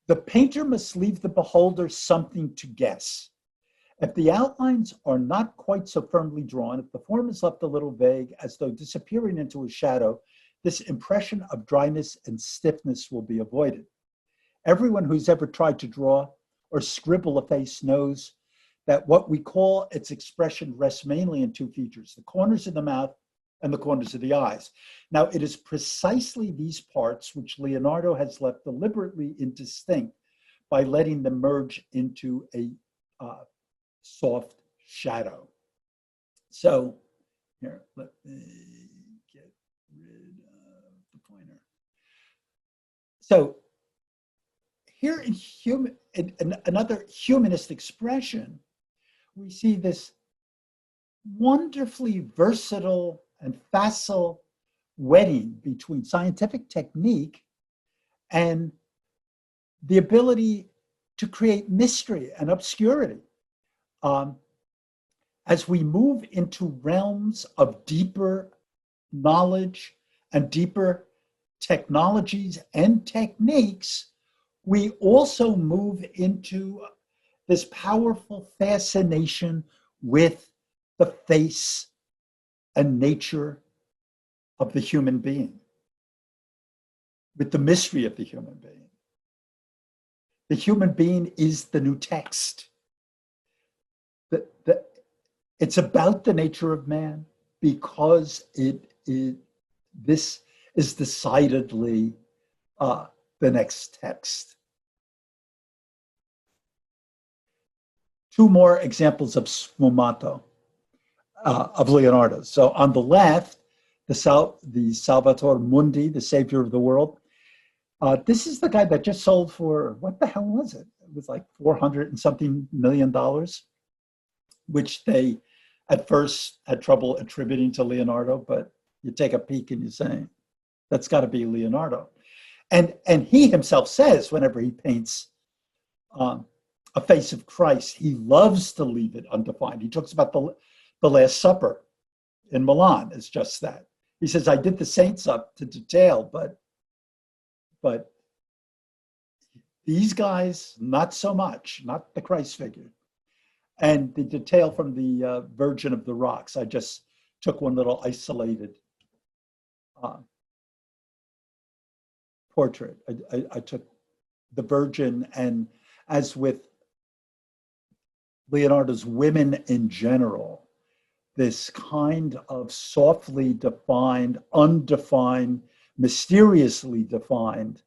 The painter must leave the beholder something to guess. If the outlines are not quite so firmly drawn, if the form is left a little vague, as though disappearing into a shadow, this impression of dryness and stiffness will be avoided. Everyone who's ever tried to draw or scribble a face knows that what we call its expression rests mainly in two features, the corners of the mouth and the corners of the eyes. Now, it is precisely these parts which Leonardo has left deliberately indistinct by letting them merge into a soft shadow. So here, let me get rid of the pointer. So here in another humanist expression, we see this wonderfully versatile and facile wedding between scientific technique and the ability to create mystery and obscurity. As we move into realms of deeper knowledge and deeper technologies and techniques, we also move into this powerful fascination with the face and nature of the human being, with the mystery of the human being. The human being is the new text. It's about the nature of man because this is decidedly the next text. Two more examples of sfumato of Leonardo. So on the left, the Salvator Mundi, the savior of the world. This is the guy that just sold for, what the hell was it? It was like $400 and something million, which they at first had trouble attributing to Leonardo, but you take a peek and you say, that's got to be Leonardo. And he himself says, whenever he paints a face of Christ, he loves to leave it undefined. He talks about the Last Supper in Milan as just that. He says, I did the saints up to detail, but these guys, not so much, not the Christ figure. And the detail from the Virgin of the Rocks, I just took one little isolated portrait. I took the Virgin, and as with Leonardo's women in general, this kind of softly defined, undefined, mysteriously defined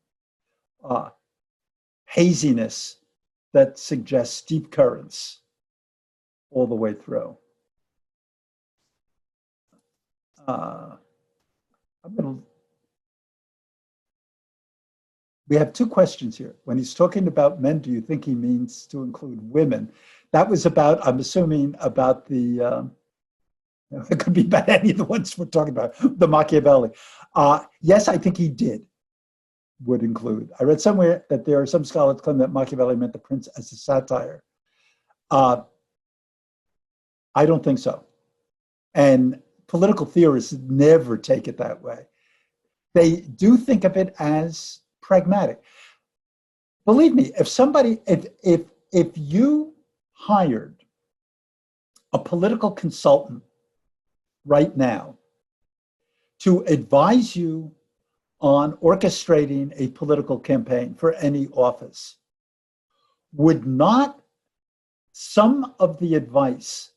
haziness that suggests deep currents all the way through. I'm going to We have two questions here. When he's talking about men, do you think he means to include women? That was about, I'm assuming, about the, it could be about any of the ones we're talking about, the Machiavelli. Yes, I think he would include. I read somewhere that there are some scholars claim that Machiavelli meant the prince as a satire. I don't think so. And political theorists never take it that way. They do think of it as pragmatic. Believe me, if you hired a political consultant right now to advise you on orchestrating a political campaign for any office, would not some of the advice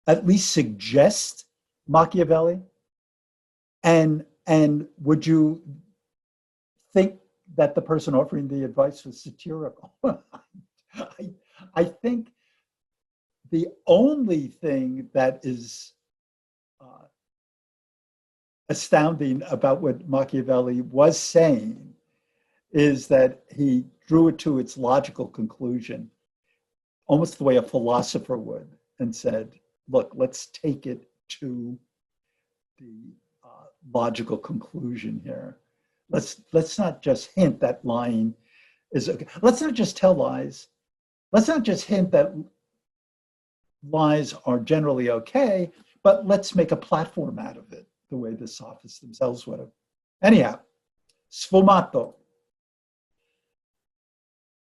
at least suggest Machiavelli? And would you think that the person offering the advice was satirical? I think the only thing that is astounding about what Machiavelli was saying is that he drew it to its logical conclusion, almost the way a philosopher would, and said, look, let's take it to the logical conclusion here. Let's not just hint that lying is okay. Let's not just tell lies. Let's not just hint that lies are generally okay, but let's make a platform out of it, the way the sophists themselves would have. Anyhow, sfumato.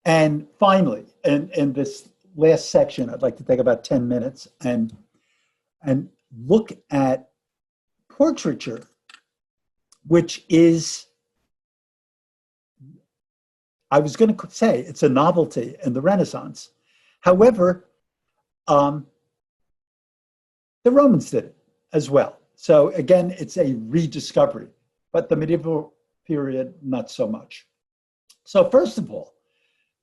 And finally, in this last section, I'd like to take about 10 minutes and look at portraiture, which is, I was going to say, it's a novelty in the Renaissance. However, the Romans did it as well. So again, it's a rediscovery, but the medieval period, not so much. So first of all,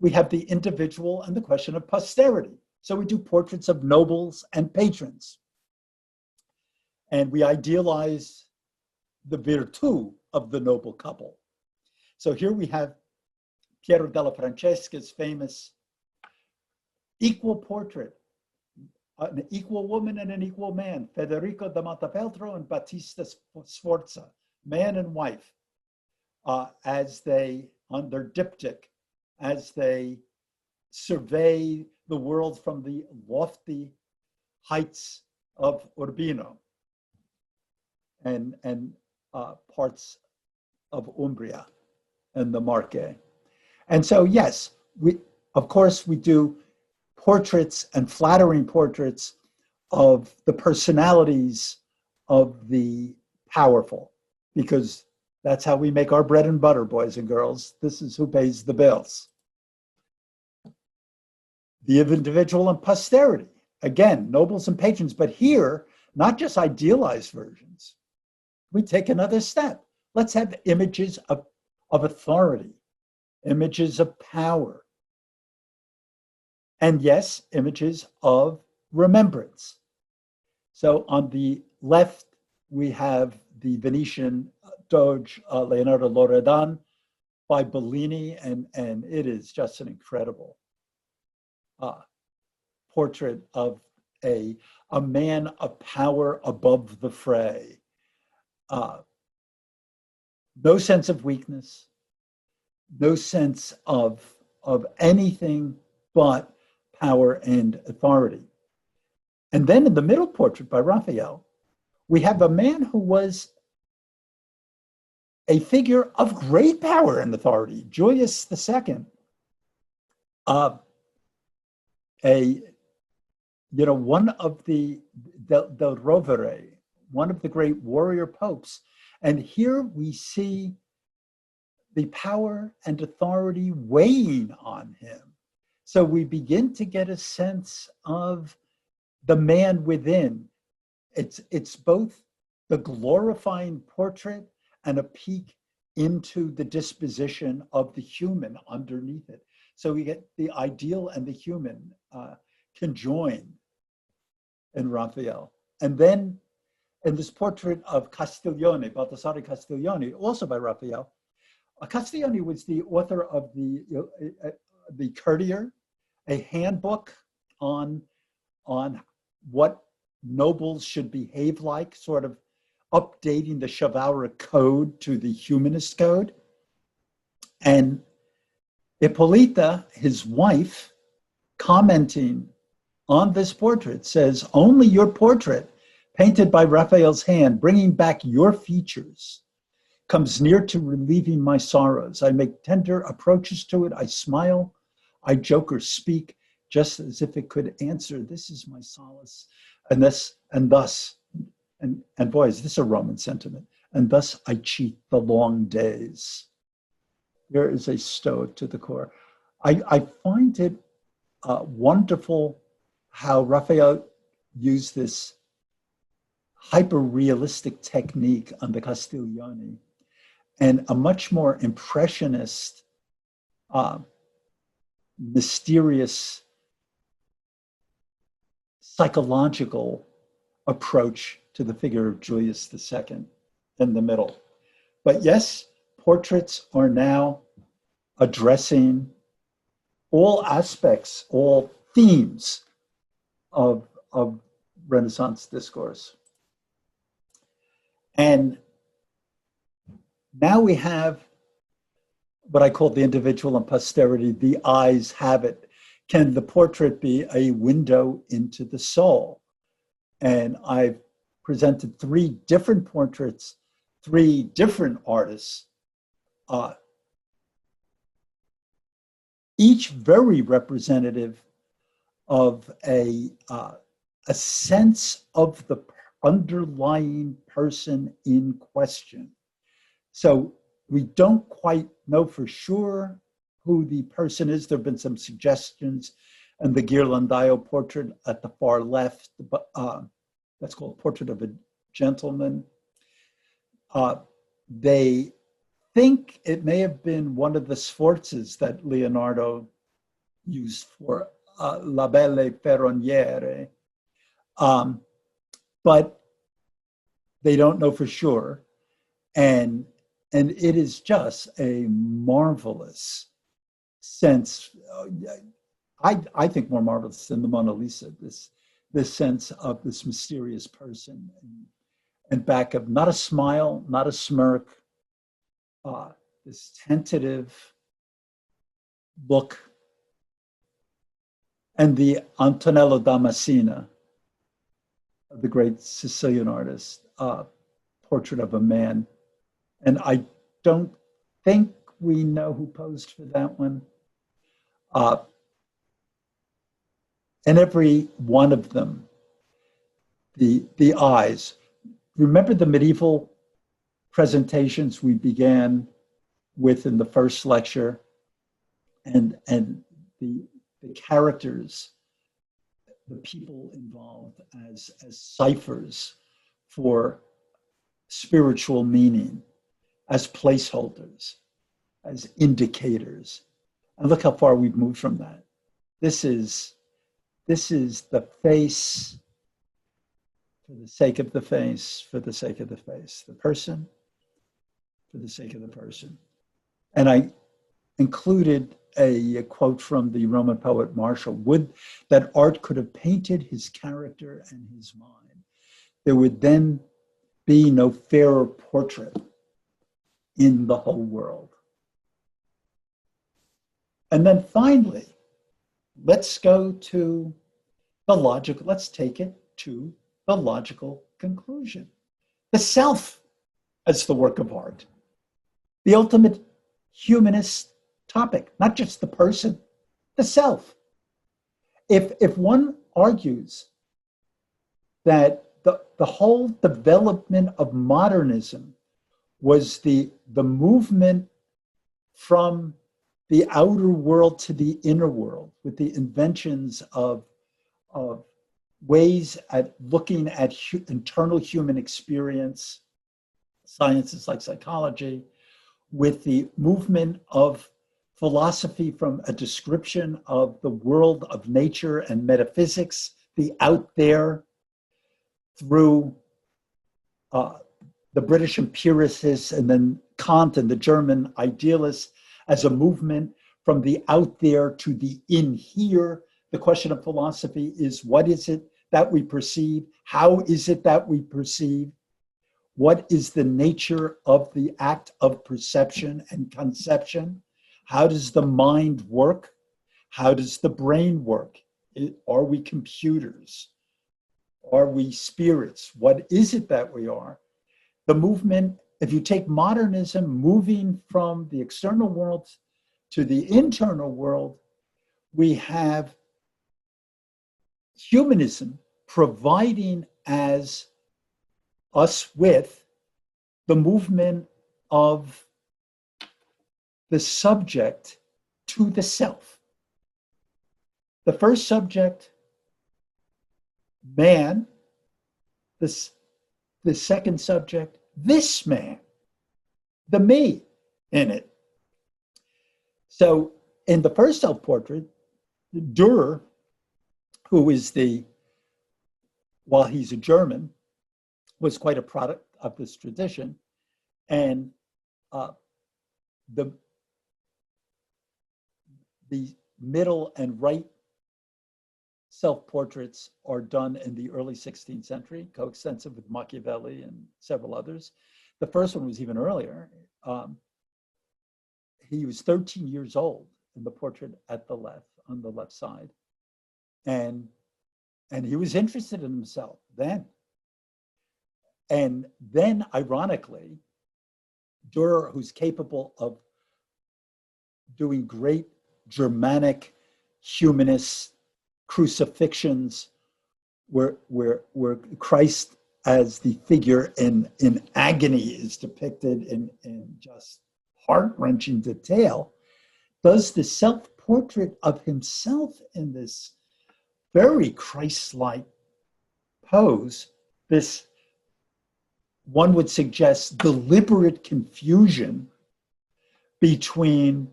we have the individual and the question of posterity. So we do portraits of nobles and patrons. And we idealize the virtù of the noble couple. So here we have Piero della Francesca's famous equal portrait, an equal woman and an equal man, Federico da Montefeltro and Battista Sforza, man and wife, as they, on their diptych, as they survey the world from the lofty heights of Urbino and parts of Umbria and the Marche. And so, yes, of course we do portraits and flattering portraits of the personalities of the powerful, because that's how we make our bread and butter, boys and girls. This is who pays the bills. The individual and posterity, again, nobles and patrons, but here, not just idealized versions. We take another step. Let's have images of authority, images of power, and yes, images of remembrance. So on the left, we have the Venetian Doge, Leonardo Loredan, by Bellini, and it is just an incredible portrait of a man of power above the fray. No sense of weakness, no sense of anything but power and authority. And then in the middle portrait by Raphael, we have a man who was a figure of great power and authority, Julius II, one of the Rovere, one of the great warrior popes. And here we see the power and authority weighing on him. So we begin to get a sense of the man within. It's both the glorifying portrait and a peek into the disposition of the human underneath it. So we get the ideal and the human conjoined in Raphael. And then in this portrait of Castiglione, Baldassare Castiglione, also by Raphael, Castiglione was the author of the Courtier, a handbook on what nobles should behave like, sort of updating the chivalric code to the humanist code. And Ippolita, his wife, commenting on this portrait, says, "Only your portrait, painted by Raphael's hand, bringing back your features, comes near to relieving my sorrows. I make tender approaches to it. I smile, I joke or speak, just as if it could answer, this is my solace. And thus, boy, is this a Roman sentiment, and thus I cheat the long days." There is a stoic to the core. I find it wonderful how Raphael used this hyper-realistic technique on the Castiglione and a much more impressionist, mysterious, psychological approach to the figure of Julius II in the middle. But yes, portraits are now addressing all aspects, all themes of Renaissance discourse. And now we have what I call the individual and posterity. The eyes have it. Can the portrait be a window into the soul? And I've presented 3 different portraits, 3 different artists, each very representative of a sense of the underlying person in question. So we don't quite know for sure who the person is. There have been some suggestions, and the Ghirlandaio portrait at the far left, that's called Portrait of a Gentleman. They think it may have been one of the Sforzes that Leonardo used for La Belle Ferroniere, but they don't know for sure. And it is just a marvelous sense. I think more marvelous than the Mona Lisa, this sense of this mysterious person and back of not a smile, not a smirk, this tentative look. And the Antonello da Messina, the great Sicilian artist, Portrait of a Man. And I don't think we know who posed for that one. And every one of them, the eyes. Remember the medieval presentations we began with in the first lecture, and the characters, the people involved as ciphers for spiritual meaning, as placeholders, as indicators. And look how far we've moved from that. This is the face for the sake of the face, for the sake of the face, the person for the sake of the person. And I included a quote from the Roman poet Martial: "Would that art could have painted his character and his mind, there would then be no fairer portrait in the whole world." And then finally, let's go to the logical, let's take it to the logical conclusion. The self as the work of art, the ultimate humanist topic, not just the person, the self. If one argues that the whole development of modernism was the movement from the outer world to the inner world, with the inventions of ways at looking at internal human experience, sciences like psychology, with the movement of philosophy from a description of the world of nature and metaphysics, the out there, through the British empiricists and then Kant and the German idealists as a movement from the out there to the in here. The question of philosophy is, what is it that we perceive? How is it that we perceive? What is the nature of the act of perception and conception? How does the mind work? How does the brain work? Are we computers? Are we spirits? What is it that we are? The movement, if you take modernism, moving from the external world to the internal world, we have humanism providing as us with the movement of the subject to the self. The first subject, man. The second subject, this man, the me in it. So in the first self-portrait, Dürer, who is while he's a German, was quite a product of this tradition. And the middle and right self-portraits are done in the early 16th century, coextensive with Machiavelli and several others. The first one was even earlier. He was 13 years old in the portrait at the left, on the left side. And he was interested in himself then. And then, ironically, Dürer, who's capable of doing great Germanic humanist crucifixions where Christ as the figure in agony is depicted in just heart-wrenching detail, does the self-portrait of himself in this very Christ-like pose, this, one would suggest, deliberate confusion between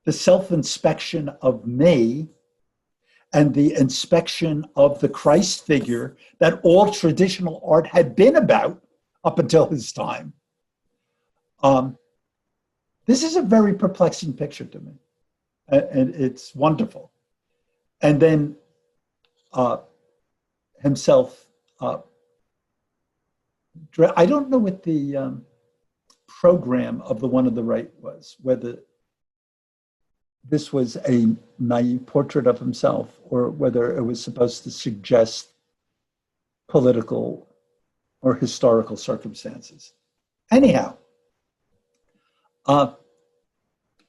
the self-inspection of me and the inspection of the Christ figure that all traditional art had been about up until his time. This is a very perplexing picture to me, and it's wonderful. And then himself, I don't know what the program of the one on the right was, whether this was a naive portrait of himself or whether it was supposed to suggest political or historical circumstances. Anyhow,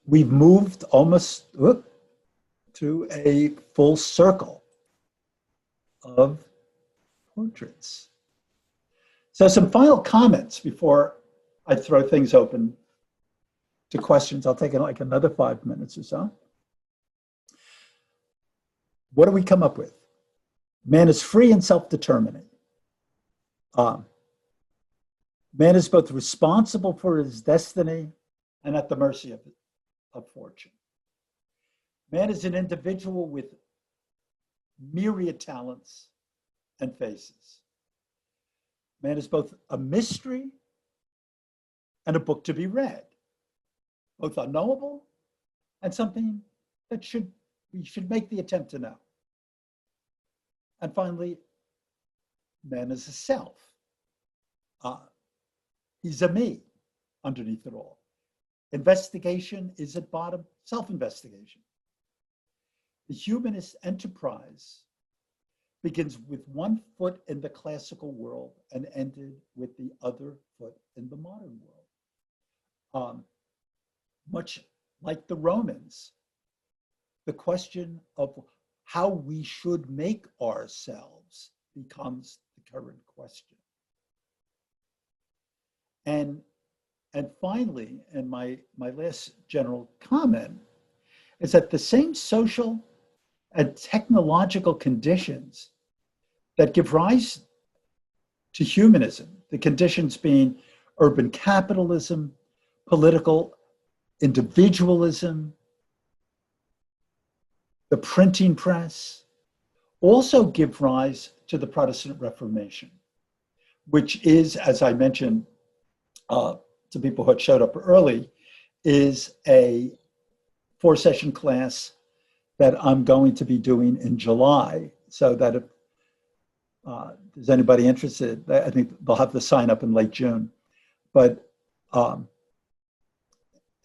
we've moved almost to a full circle of portraits. So some final comments before I throw things open to questions. I'll take like another 5 minutes or so. What do we come up with? Man is free and self-determining. Man is both responsible for his destiny and at the mercy of fortune. Man is an individual with myriad talents and faces. Man is both a mystery and a book to be read, both unknowable and something that we should make the attempt to know. And finally, man is a self. He's a me underneath it all. Investigation is at bottom self-investigation. The humanist enterprise begins with one foot in the classical world and ended with the other foot in the modern world. Much like the Romans, the question of how we should make ourselves becomes the current question. And finally, and my last general comment is that the same social and technological conditions that give rise to humanism, the conditions being urban capitalism, political individualism, the printing press, also give rise to the Protestant Reformation, which is, as I mentioned to people who had showed up early, is a 4-session class that I'm going to be doing in July, so that if there's anybody interested, I think they'll have to sign up in late June. But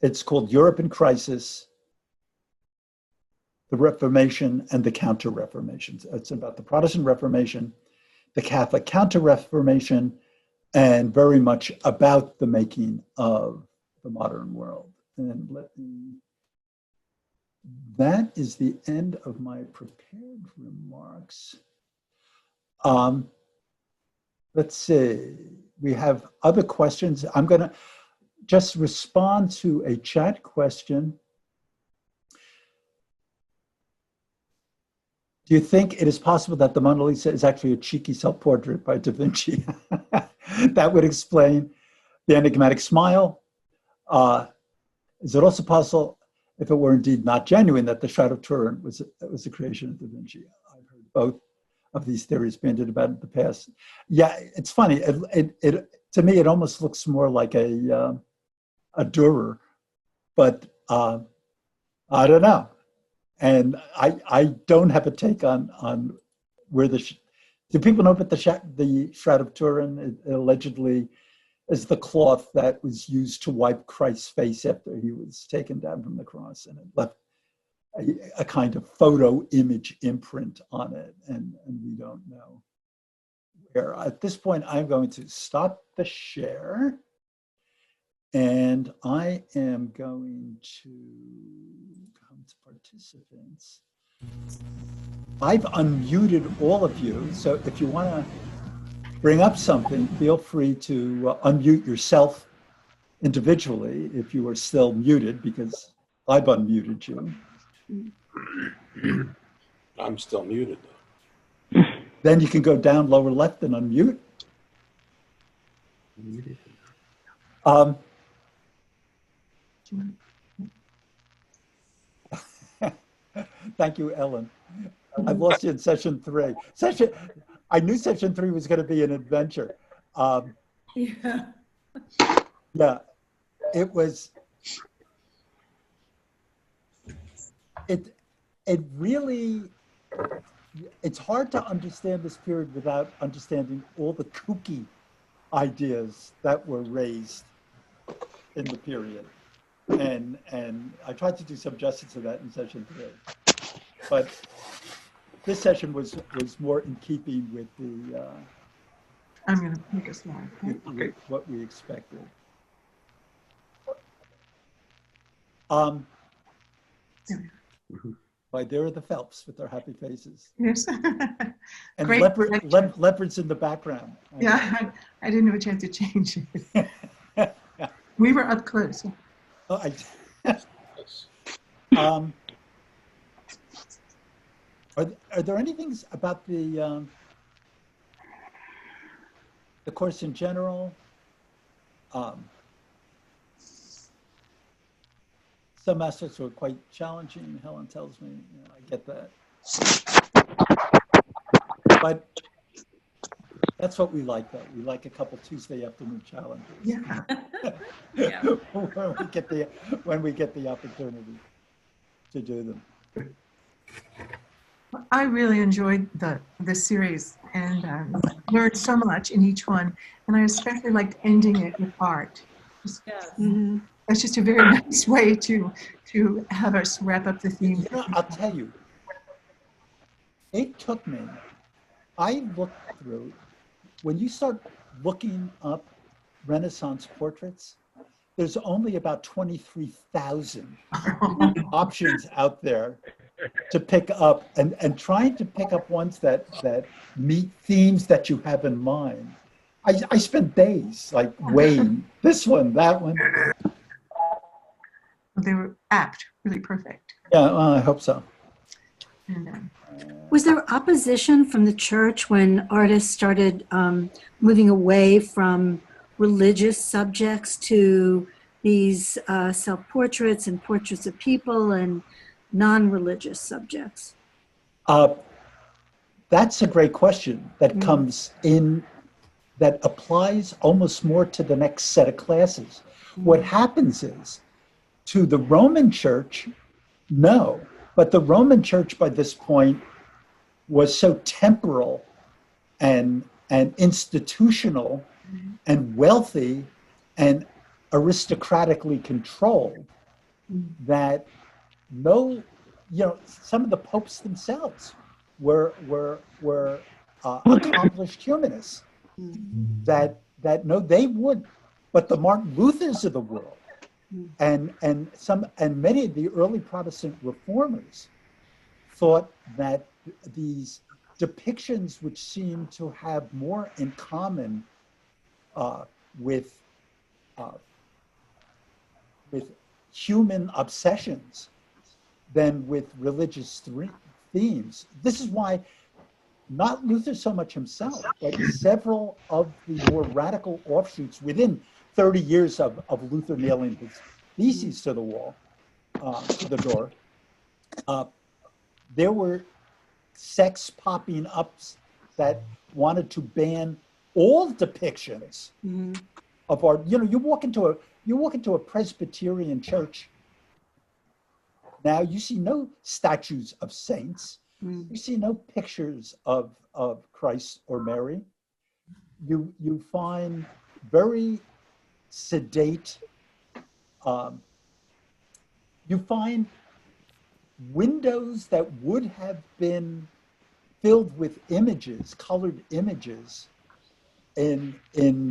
it's called Europe in Crisis, the Reformation and the Counter-Reformation. It's about the Protestant Reformation, the Catholic Counter-Reformation, and very much about the making of the modern world. And that is the end of my prepared remarks. Let's see, we have other questions. I'm gonna just respond to a chat question. Do you think it is possible that the Mona Lisa is actually a cheeky self-portrait by Da Vinci? That would explain the enigmatic smile. Is it also possible, if it were indeed not genuine, that the Shroud of Turin was a creation of Da Vinci? I've heard both of these theories bandied about in the past. Yeah, it's funny. It to me, it almost looks more like a Dürer, but I don't know. And I don't have a take on where do people know about the Shroud of Turin? It allegedly is the cloth that was used to wipe Christ's face after he was taken down from the cross, and it left a kind of photo image imprint on it, and we don't know where. At this point, I'm going to stop the share, and I am going to come to participants. I've unmuted all of you, so if you want to bring up something, feel free to unmute yourself individually if you are still muted, because I've unmuted you. I'm still muted, though. Then you can go down lower left and unmute. Thank you, Ellen. I've lost you in session 3. I knew session 3 was going to be an adventure. Yeah. Yeah, it was. It really, it's hard to understand this period without understanding all the kooky ideas that were raised in the period. And I tried to do some justice to that in session 3. But this session was more in keeping with the I'm going to make a slide. with what we expected. Why, there are the Phelps with their happy faces. Yes. And Great. leopards in the background. Yeah, I didn't have a chance to change it. We were up close. Oh, are there any things about the course in general? Some aspects were quite challenging, Helen tells me. I get that. But that's what we like, though. We like a couple Tuesday afternoon challenges. Yeah. Yeah. when we get the opportunity to do them. I really enjoyed the series and learned so much in each one. And I especially liked ending it with art. That's just a very nice way to have us wrap up the theme. You know, I'll tell you, it took me, I looked through, when you start looking up Renaissance portraits, there's only about 23,000 options out there to pick up, and trying to pick up ones that meet themes that you have in mind. I spent days like weighing this one, that one. They were apt, really perfect. Yeah, well, I hope so. And, Was there opposition from the church when artists started moving away from religious subjects to these self-portraits and portraits of people and non-religious subjects? That's a great question that comes in, that applies almost more to the next set of classes. What happens is, to the Roman Church, no. But the Roman Church by this point was so temporal and institutional and wealthy and aristocratically controlled that no, some of the popes themselves were accomplished humanists that no, they would, but the Martin Luthers of the world and many of the early Protestant reformers thought that these depictions, which seem to have more in common with human obsessions than with religious themes. This is why not Luther so much himself, but several of the more radical offshoots within 30 years of Luther nailing his theses to the wall, to the door, there were sects popping up that wanted to ban all depictions of art. You walk into a Presbyterian church now, you see no statues of saints. You see no pictures of Christ or Mary. You find very sedate. You find windows that would have been filled with images, colored images, in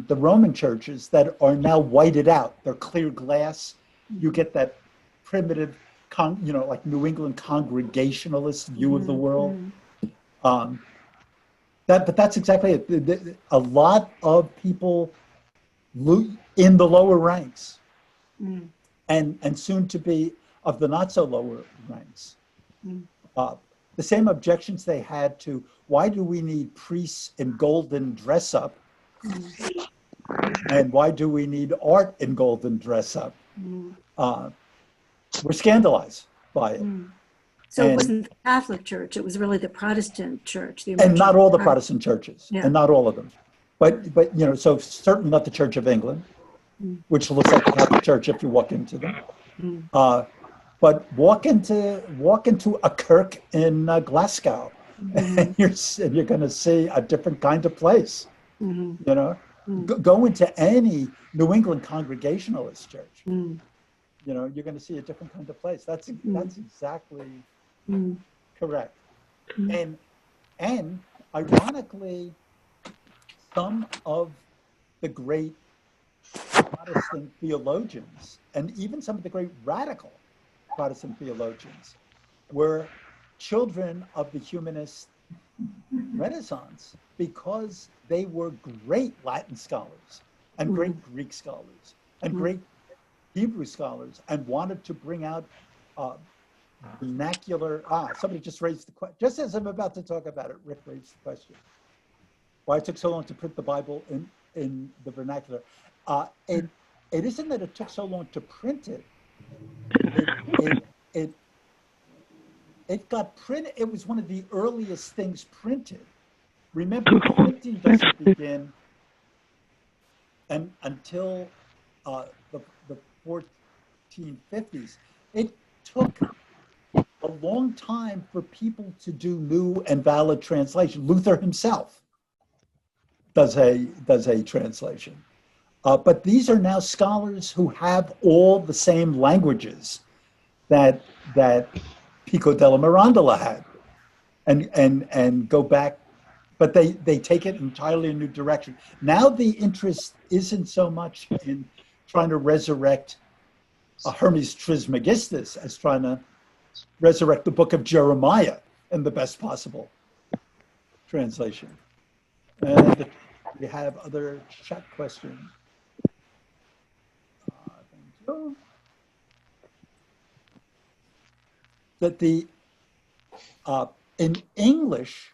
the Roman churches that are now whited out. They're clear glass. You get that primitive, like New England Congregationalist view of the world. But that's exactly it. A lot of people in the lower ranks, and soon to be of the not so lower ranks. The same objections they had to why do we need priests in golden dress up, and why do we need art in golden dress up? We're scandalized by it. So it wasn't the Catholic Church; it was really the Protestant Church, and not all the Protestant churches, Yeah. and not all of them. But so certainly not the Church of England, which looks like the Catholic Church if you walk into them. But walk into a kirk in Glasgow, and you're going to see a different kind of place. Go into any New England Congregationalist church. You're going to see a different kind of place. That's exactly correct. And ironically, some of the great Protestant theologians, and even some of the great radical Protestant theologians, were children of the humanist Renaissance because they were great Latin scholars and great Greek scholars and great Hebrew scholars, and wanted to bring out vernacular. Somebody just raised the question. Just as I'm about to talk about it, Rick raised the question. Why it took so long to print the Bible in the vernacular. It isn't that it took so long to print it. It got printed. It was one of the earliest things printed. Remember, printing doesn't begin until the 1450s. It took a long time for people to do new and valid translation. Luther himself does a translation. But these are now scholars who have all the same languages that Pico della Mirandola had, and go back, but they take it entirely a new direction. Now the interest isn't so much in trying to resurrect Hermes Trismegistus as trying to resurrect the book of Jeremiah in the best possible translation. And we have other chat questions. Thank you. That in English,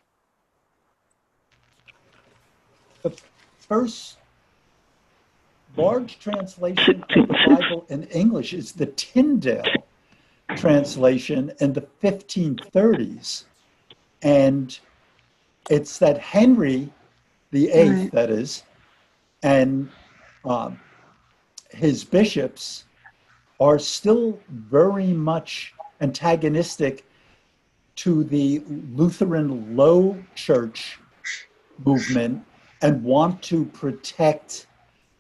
the first large translation of the Bible in English is the Tyndale translation in the 1530s. And it's that Henry VIII, that is, and his bishops are still very much antagonistic to the Lutheran Low Church movement and want to protect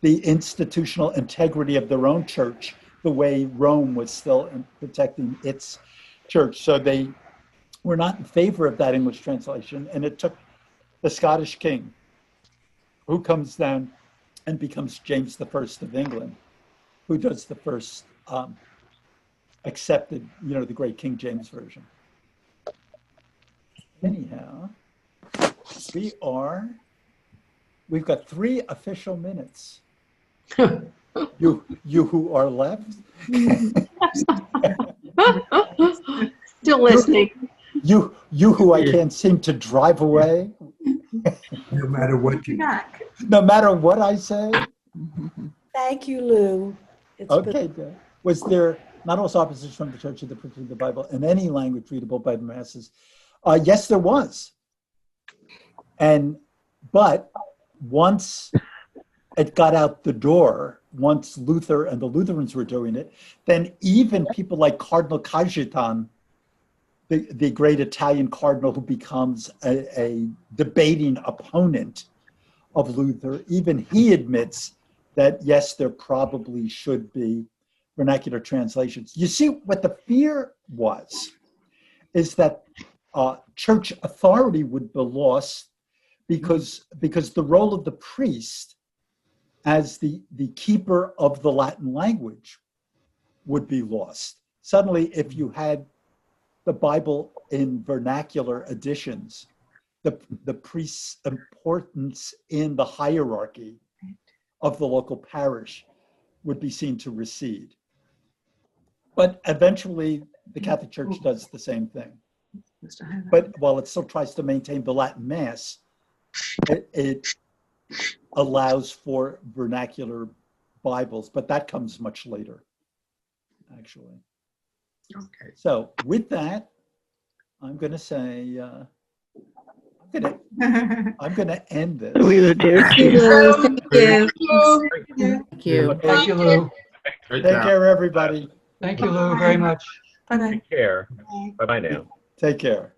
the institutional integrity of their own church the way Rome was still protecting its church. So they were not in favor of that English translation. And it took the Scottish king, who comes down and becomes James I of England, who does the first accepted, the great King James Version. Anyhow, we've got 3 official minutes. You who are left. Still listening. You who I can't seem to drive away. No matter what you Back. No matter what I say. Thank you, Lou. Okay, good. Was there not also opposition from the Church to the printing of the Bible in any language readable by the masses? Yes, there was. But once it got out the door, once Luther and the Lutherans were doing it, then even people like Cardinal Cajetan, the great Italian cardinal who becomes a debating opponent of Luther, even he admits that, yes, there probably should be vernacular translations. You see, what the fear is that church authority would be lost because the role of the priest as the keeper of the Latin language would be lost. Suddenly, if you had the Bible in vernacular editions, the priest's importance in the hierarchy of the local parish would be seen to recede. But eventually, the Catholic Church does the same thing. But while it still tries to maintain the Latin Mass, it allows for vernacular Bibles, but that comes much later, actually. Okay. So with that, I'm going to say, I'm going to end this. Thank you. Thank you. Thank you. Thank you, Lou. Great Take job. care, everybody. Thank you, Lou, very much. Bye-bye. Take care. Bye-bye now. Take care.